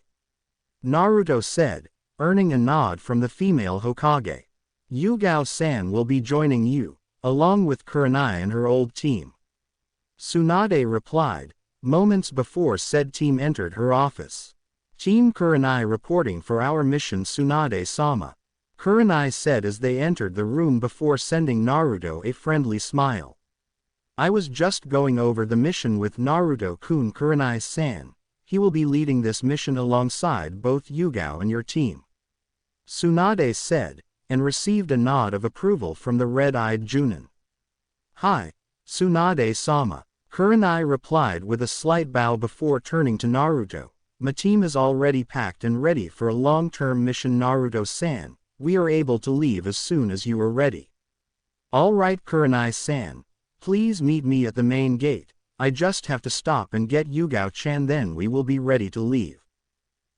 Naruto said, earning a nod from the female Hokage. Yugao-san will be joining you, along with Kurenai and her old team. Tsunade replied, moments before said team entered her office. Team Kurenai reporting for our mission, Tsunade-sama. Kurenai said as they entered the room before sending Naruto a friendly smile. I was just going over the mission with Naruto-kun. Kurenai-san. He will be leading this mission alongside both Yugao and your team. Tsunade said, and received a nod of approval from the red-eyed Junin. Hi, Tsunade-sama. Kurenai replied with a slight bow before turning to Naruto. My team is already packed and ready for a long-term mission, Naruto-san. We are able to leave as soon as you are ready. All right, Kurenai-san. Please meet me at the main gate. I just have to stop and get Yugao-chan, then we will be ready to leave.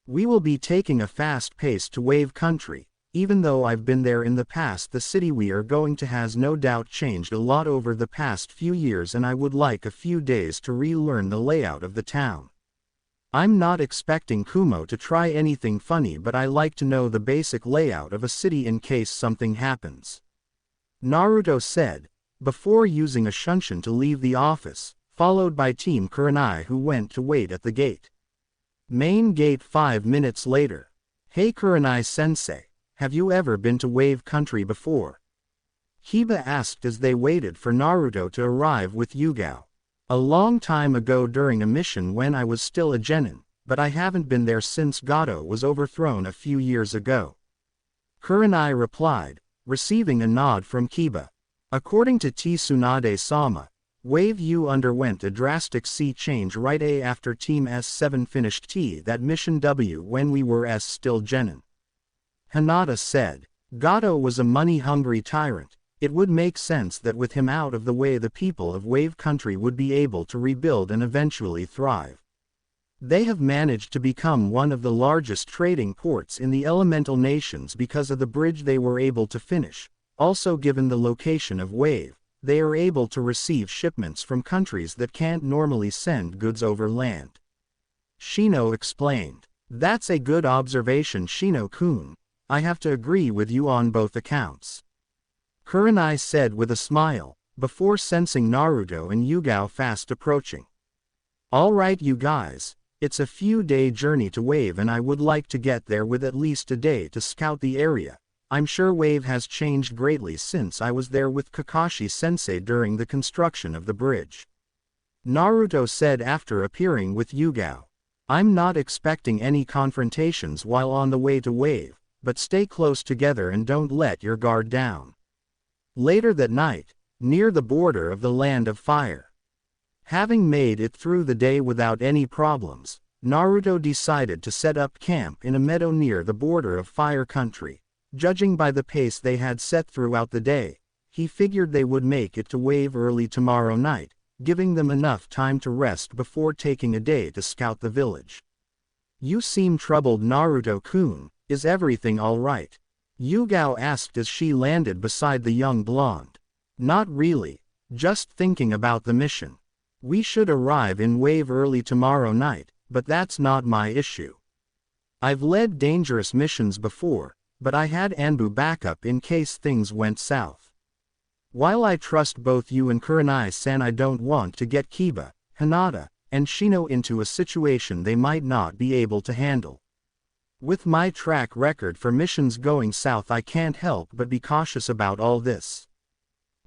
We will be taking a fast pace to Wave Country. Even though I've been there in the past, the city we are going to has no doubt changed a lot over the past few years, and I would like a few days to relearn the layout of the town. I'm not expecting Kumo to try anything funny, but I like to know the basic layout of a city in case something happens. Naruto said, before using a shunshin to leave the office, followed by Team Kurenai, who went to wait at the gate. Main gate 5 minutes later. Hey Kurenai-sensei, have you ever been to Wave Country before? Kiba asked as they waited for Naruto to arrive with Yugao. A long time ago during a mission when I was still a genin, but I haven't been there since Gato was overthrown a few years ago. Kurenai replied, receiving a nod from Kiba. According to Tsunade-sama, Wave U underwent a drastic sea change right after Team S7 finished that mission W when we were still genin. Hana said, Gato was a money-hungry tyrant. It would make sense that with him out of the way the people of Wave Country would be able to rebuild and eventually thrive. They have managed to become one of the largest trading ports in the elemental nations because of the bridge they were able to finish. Also, given the location of Wave, they are able to receive shipments from countries that can't normally send goods over land. Shino explained. That's a good observation, Shino-kun. I have to agree with you on both accounts. Kurenai said with a smile, before sensing Naruto and Yugao fast approaching. All right, you guys, it's a few-day journey to Wave and I would like to get there with at least a day to scout the area. I'm sure Wave has changed greatly since I was there with Kakashi-sensei during the construction of the bridge. Naruto said after appearing with Yugao. I'm not expecting any confrontations while on the way to Wave, but stay close together and don't let your guard down. Later that night, near the border of the Land of Fire. Having made it through the day without any problems, Naruto decided to set up camp in a meadow near the border of Fire Country. Judging by the pace they had set throughout the day, he figured they would make it to Wave early tomorrow night, giving them enough time to rest before taking a day to scout the village. You seem troubled, Naruto-kun. Is everything all right? Yugao asked as she landed beside the young blonde. Not really, just thinking about the mission. We should arrive in Wave early tomorrow night, but that's not my issue. I've led dangerous missions before, but I had ANBU backup in case things went south. While I trust both you and Kurenai-san, I don't want to get Kiba, Hana, and Shino into a situation they might not be able to handle. With my track record for missions going south, I can't help but be cautious about all this.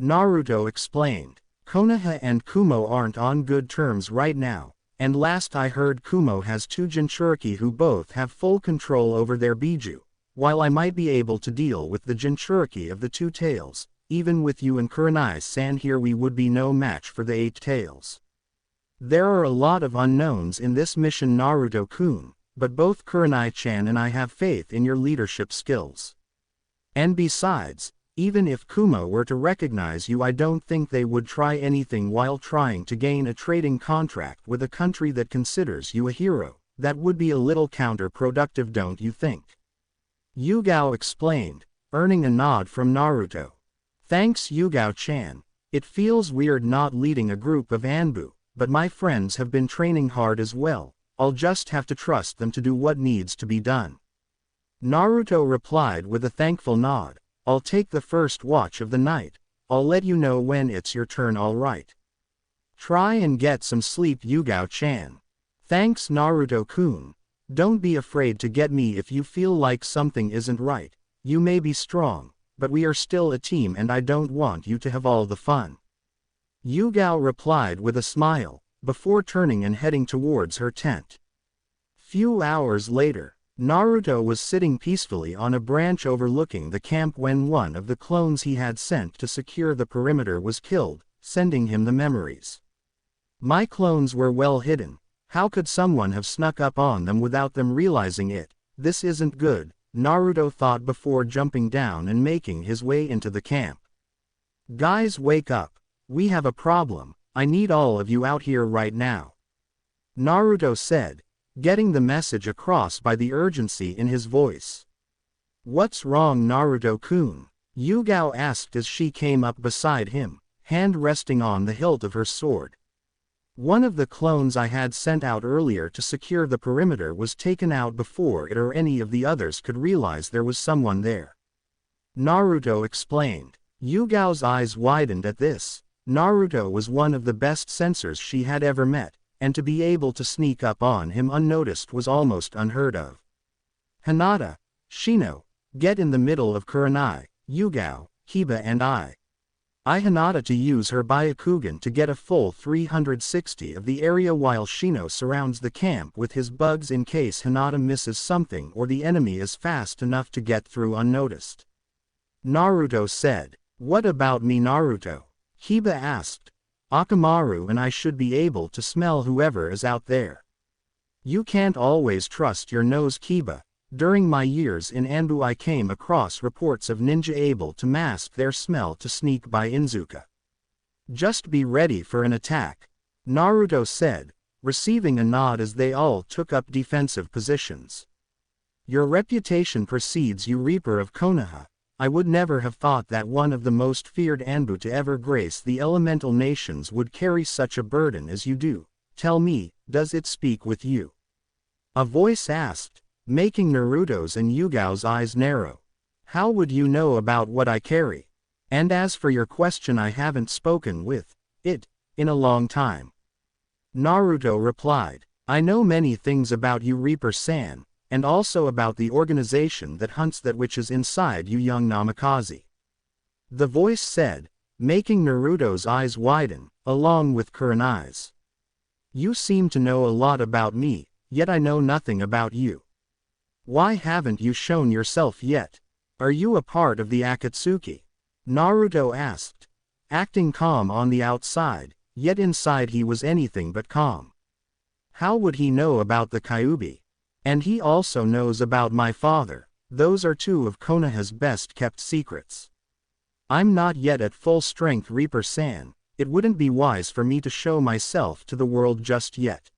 Naruto explained. Konoha and Kumo aren't on good terms right now, and last I heard Kumo has two Jinchuriki who both have full control over their Biju. while I might be able to deal with the Jinchuriki of the two tails, even with you and Kurenai-san here we would be no match for the 8 tails. There are a lot of unknowns in this mission Naruto-kun, but both Kurenai-chan and I have faith in your leadership skills. And besides, even if Kumo were to recognize you I don't think they would try anything while trying to gain a trading contract with a country that considers you a hero. That would be a little counterproductive, don't you think? Yugao explained, earning a nod from Naruto. Thanks Yugao-chan. It feels weird not leading a group of ANBU, but my friends have been training hard as well. I'll just have to trust them to do what needs to be done. Naruto replied with a thankful nod. I'll take the first watch of the night. I'll let you know when it's your turn, alright? Try and get some sleep Yugao-chan. Thanks Naruto-kun. Don't be afraid to get me if you feel like something isn't right. You may be strong, but we are still a team and I don't want you to have all the fun. Yugao replied with a smile, before turning and heading towards her tent. Few hours later, Naruto was sitting peacefully on a branch overlooking the camp when one of the clones he had sent to secure the perimeter was killed, sending him the memories. My clones were well hidden. How could someone have snuck up on them without them realizing it? This isn't good, Naruto thought before jumping down and making his way into the camp. Guys, wake up. We have a problem. I need all of you out here right now. Naruto said, getting the message across by the urgency in his voice. What's wrong Naruto-kun? Yugao asked as she came up beside him, hand resting on the hilt of her sword. One of the clones I had sent out earlier to secure the perimeter was taken out before it or any of the others could realize there was someone there. Naruto explained. Yugao's eyes widened at this. Naruto was one of the best sensors she had ever met, and to be able to sneak up on him unnoticed was almost unheard of. Hinata, Shino, get in the middle of Kurenai, Yugao, Kiba and I Hinata to use her Byakugan to get a full 360 of the area while Shino surrounds the camp with his bugs in case Hinata misses something or the enemy is fast enough to get through unnoticed. Naruto said. What about me Naruto? Kiba asked. Akamaru and I should be able to smell whoever is out there. You can't always trust your nose Kiba. During my years in ANBU I came across reports of ninja able to mask their smell to sneak by Inuzuka. Just be ready for an attack, Naruto said, receiving a nod as they all took up defensive positions. Your reputation precedes you Reaper of Konoha. I would never have thought that one of the most feared ANBU to ever grace the elemental nations would carry such a burden as you do. Tell me, does it speak with you? A voice asked, making Naruto's and Yugao's eyes narrow. How would you know about what I carry? And as for your question, I haven't spoken with it in a long time. Naruto replied. I know many things about you Reaper-san, and also about the organization that hunts that which is inside you young Namikaze. The voice said, making Naruto's eyes widen, along with Kurenai's. You seem to know a lot about me, yet I know nothing about you. Why haven't you shown yourself yet? Are you a part of the Akatsuki? Naruto asked, acting calm on the outside, yet inside he was anything but calm. How would he know about the Kyuubi? And he also knows about my father. Those are two of Konoha's best kept secrets. I'm not yet at full strength Reaper-san. It wouldn't be wise for me to show myself to the world just yet.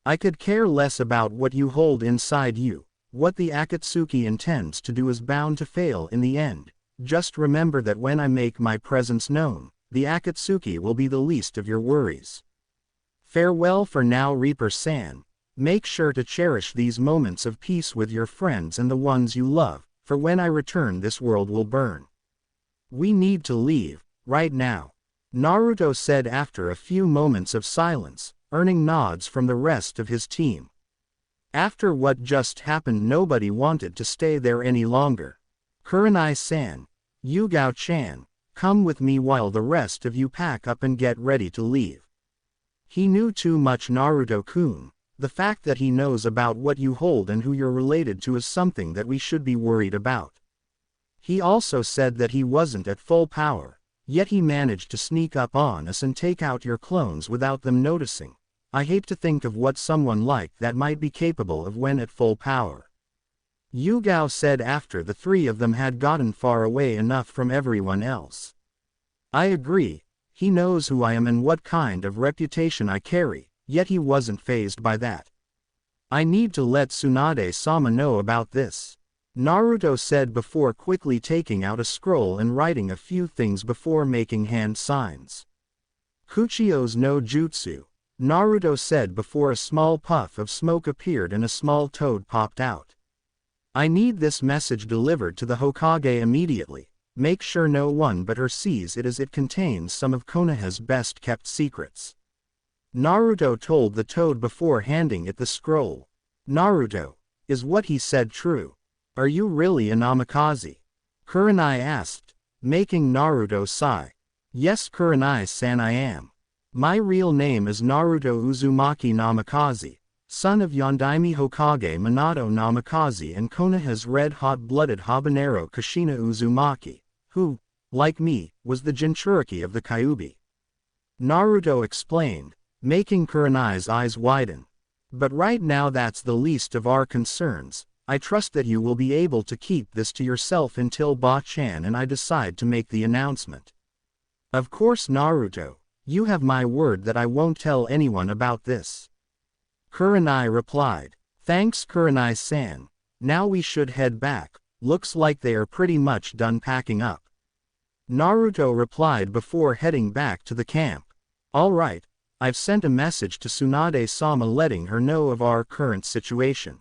I could care less about what you hold inside you. What the Akatsuki intends to do is bound to fail in the end. Just remember that when I make my presence known, the Akatsuki will be the least of your worries. Farewell for now Reaper-san. Make sure to cherish these moments of peace with your friends and the ones you love, for when I return this world will burn. We need to leave, right now, Naruto said after a few moments of silence, earning nods from the rest of his team. After what just happened nobody wanted to stay there any longer. Kurenai-san, Yugao-chan, come with me while the rest of you pack up and get ready to leave. He knew too much Naruto-kun, The fact that he knows about what you hold and who you're related to is something that we should be worried about. He also said that he wasn't at full power, yet he managed to sneak up on us and take out your clones without them noticing. I hate to think of what someone like that might be capable of when at full power. Yugao said after the three of them had gotten far away enough from everyone else. I agree, he knows who I am and what kind of reputation I carry, yet he wasn't fazed by that. I need to let Tsunade-sama know about this, Naruto said before quickly taking out a scroll and writing a few things before making hand signs. Kuchio's no jutsu, Naruto said before a small puff of smoke appeared and a small toad popped out. I need this message delivered to the Hokage immediately. Make sure no one but her sees it as it contains some of Konoha's best kept secrets. Naruto told the toad before handing it the scroll. Naruto, is what he said true? Are you really a Namikaze? Kurenai asked, making Naruto sigh. Yes Kurenai-san, I am. My real name is Naruto Uzumaki Namikaze, son of Yondaime Hokage Minato Namikaze and Konoha's red-hot-blooded habanero Kushina Uzumaki, who, like me, was the Jinchuriki of the Kyuubi. Naruto explained, making Kurenai's eyes widen. But right now that's the least of our concerns. I trust that you will be able to keep this to yourself until Ba-chan and I decide to make the announcement. Of course Naruto, you have my word that I won't tell anyone about this. Kurenai replied. Thanks Kurenai-san. Now we should head back, looks like they are pretty much done packing up. Naruto replied before heading back to the camp. Alright, I've sent a message to Tsunade-sama letting her know of our current situation.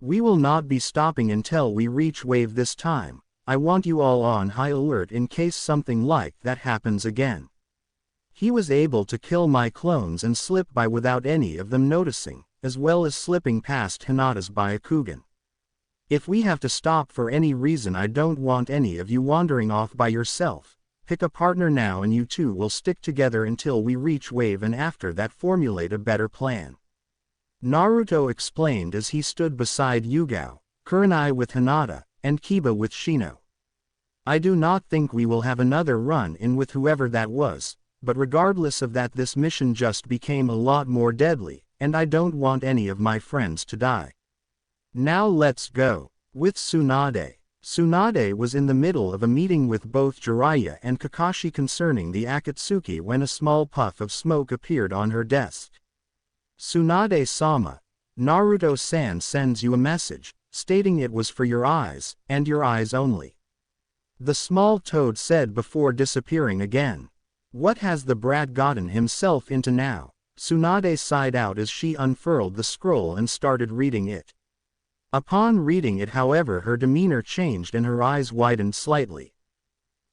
We will not be stopping until we reach wave this time. I want you all on high alert in case something like that happens again. He was able to kill my clones and slip by without any of them noticing, as well as slipping past Hinata's Byakugan. If we have to stop for any reason, I don't want any of you wandering off by yourself. Pick a partner now and you two will stick together until we reach wave and after that formulate a better plan. Naruto explained as he stood beside Yugao, Kurenai with Hinata, and Kiba with Shino. I do not think we will have another run-in with whoever that was, but regardless of that this mission just became a lot more deadly, and I don't want any of my friends to die. Now let's go. With Tsunade. Tsunade was in the middle of a meeting with both Jiraiya and Kakashi concerning the Akatsuki when a small puff of smoke appeared on her desk. Tsunade-sama, Naruto-san sends you a message, stating it was for your eyes, and your eyes only. The small toad said before disappearing again. What has the brat gotten himself into now? Tsunade sighed out as she unfurled the scroll and started reading it. Upon reading it, however, her demeanor changed and her eyes widened slightly.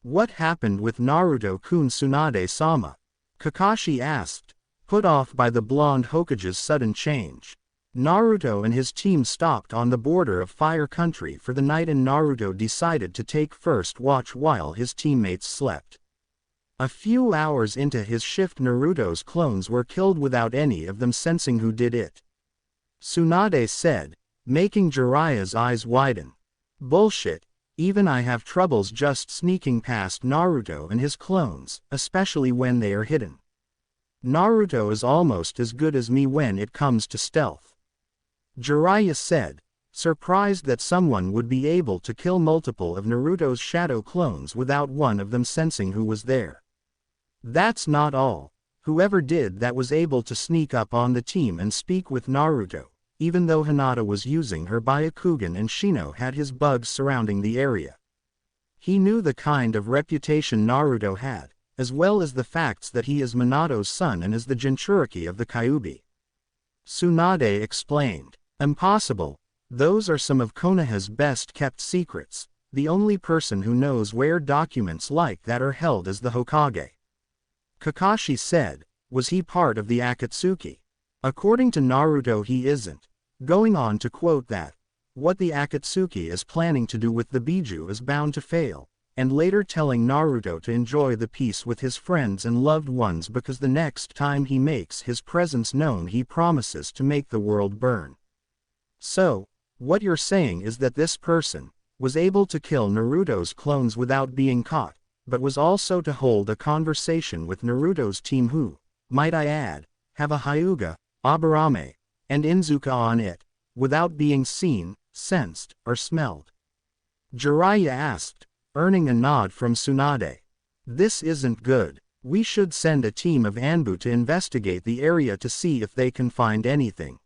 What happened with Naruto-kun? Tsunade-sama? Kakashi asked, put off by the blonde Hokage's sudden change. Naruto and his team stopped on the border of Fire Country for the night and Naruto decided to take first watch while his teammates slept. A few hours into his shift, Naruto's clones were killed without any of them sensing who did it. Tsunade said, making Jiraiya's eyes widen. Bullshit, even I have troubles just sneaking past Naruto and his clones, especially when they are hidden. Naruto is almost as good as me when it comes to stealth. Jiraiya said, surprised that someone would be able to kill multiple of Naruto's shadow clones without one of them sensing who was there. That's not all. Whoever did that was able to sneak up on the team and speak with Naruto, even though Hinata was using her Byakugan and Shino had his bugs surrounding the area. He knew the kind of reputation Naruto had, as well as the facts that he is Minato's son and is the Jinchuriki of the Kyuubi. Tsunade explained, impossible, those are some of Konoha's best kept secrets, the only person who knows where documents like that are held is the Hokage. Kakashi said, was he part of the Akatsuki? According to Naruto he isn't, going on to quote that, what the Akatsuki is planning to do with the Biju is bound to fail, and later telling Naruto to enjoy the peace with his friends and loved ones because the next time he makes his presence known he promises to make the world burn. So, what you're saying is that this person was able to kill Naruto's clones without being caught, but was also to hold a conversation with Naruto's team who, might I add, have a Hyuga, Aburame, and Inuzuka on it, without being seen, sensed, or smelled. Jiraiya asked, earning a nod from Tsunade. This isn't good. We should send a team of ANBU to investigate the area to see if they can find anything.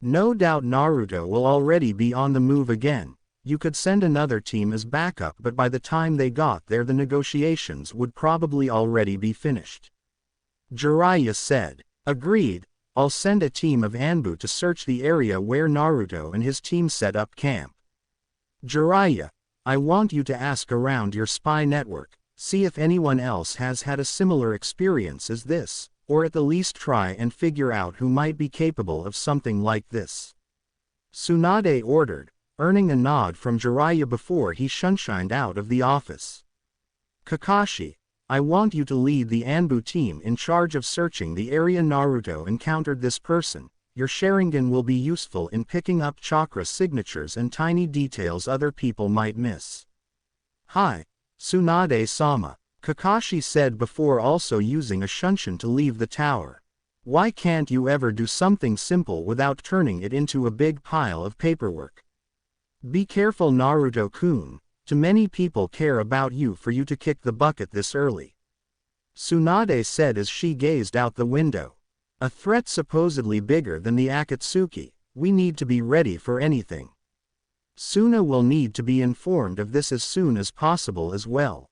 No doubt Naruto will already be on the move again. You could send another team as backup, but by the time they got there the negotiations would probably already be finished. Jiraiya said, agreed, I'll send a team of ANBU to search the area where Naruto and his team set up camp. Jiraiya, I want you to ask around your spy network, see if anyone else has had a similar experience as this, or at the least try and figure out who might be capable of something like this. Tsunade ordered, earning a nod from Jiraiya before he shunshined out of the office. Kakashi, I want you to lead the ANBU team in charge of searching the area Naruto encountered this person. Your Sharingan will be useful in picking up chakra signatures and tiny details other people might miss. Hi, Tsunade-sama, Kakashi said before also using a shunshin to leave the tower. Why can't you ever do something simple without turning it into a big pile of paperwork? Be careful Naruto-kun, too many people care about you for you to kick the bucket this early. Tsunade said as she gazed out the window. A threat supposedly bigger than the Akatsuki, we need to be ready for anything. Suna will need to be informed of this as soon as possible as well.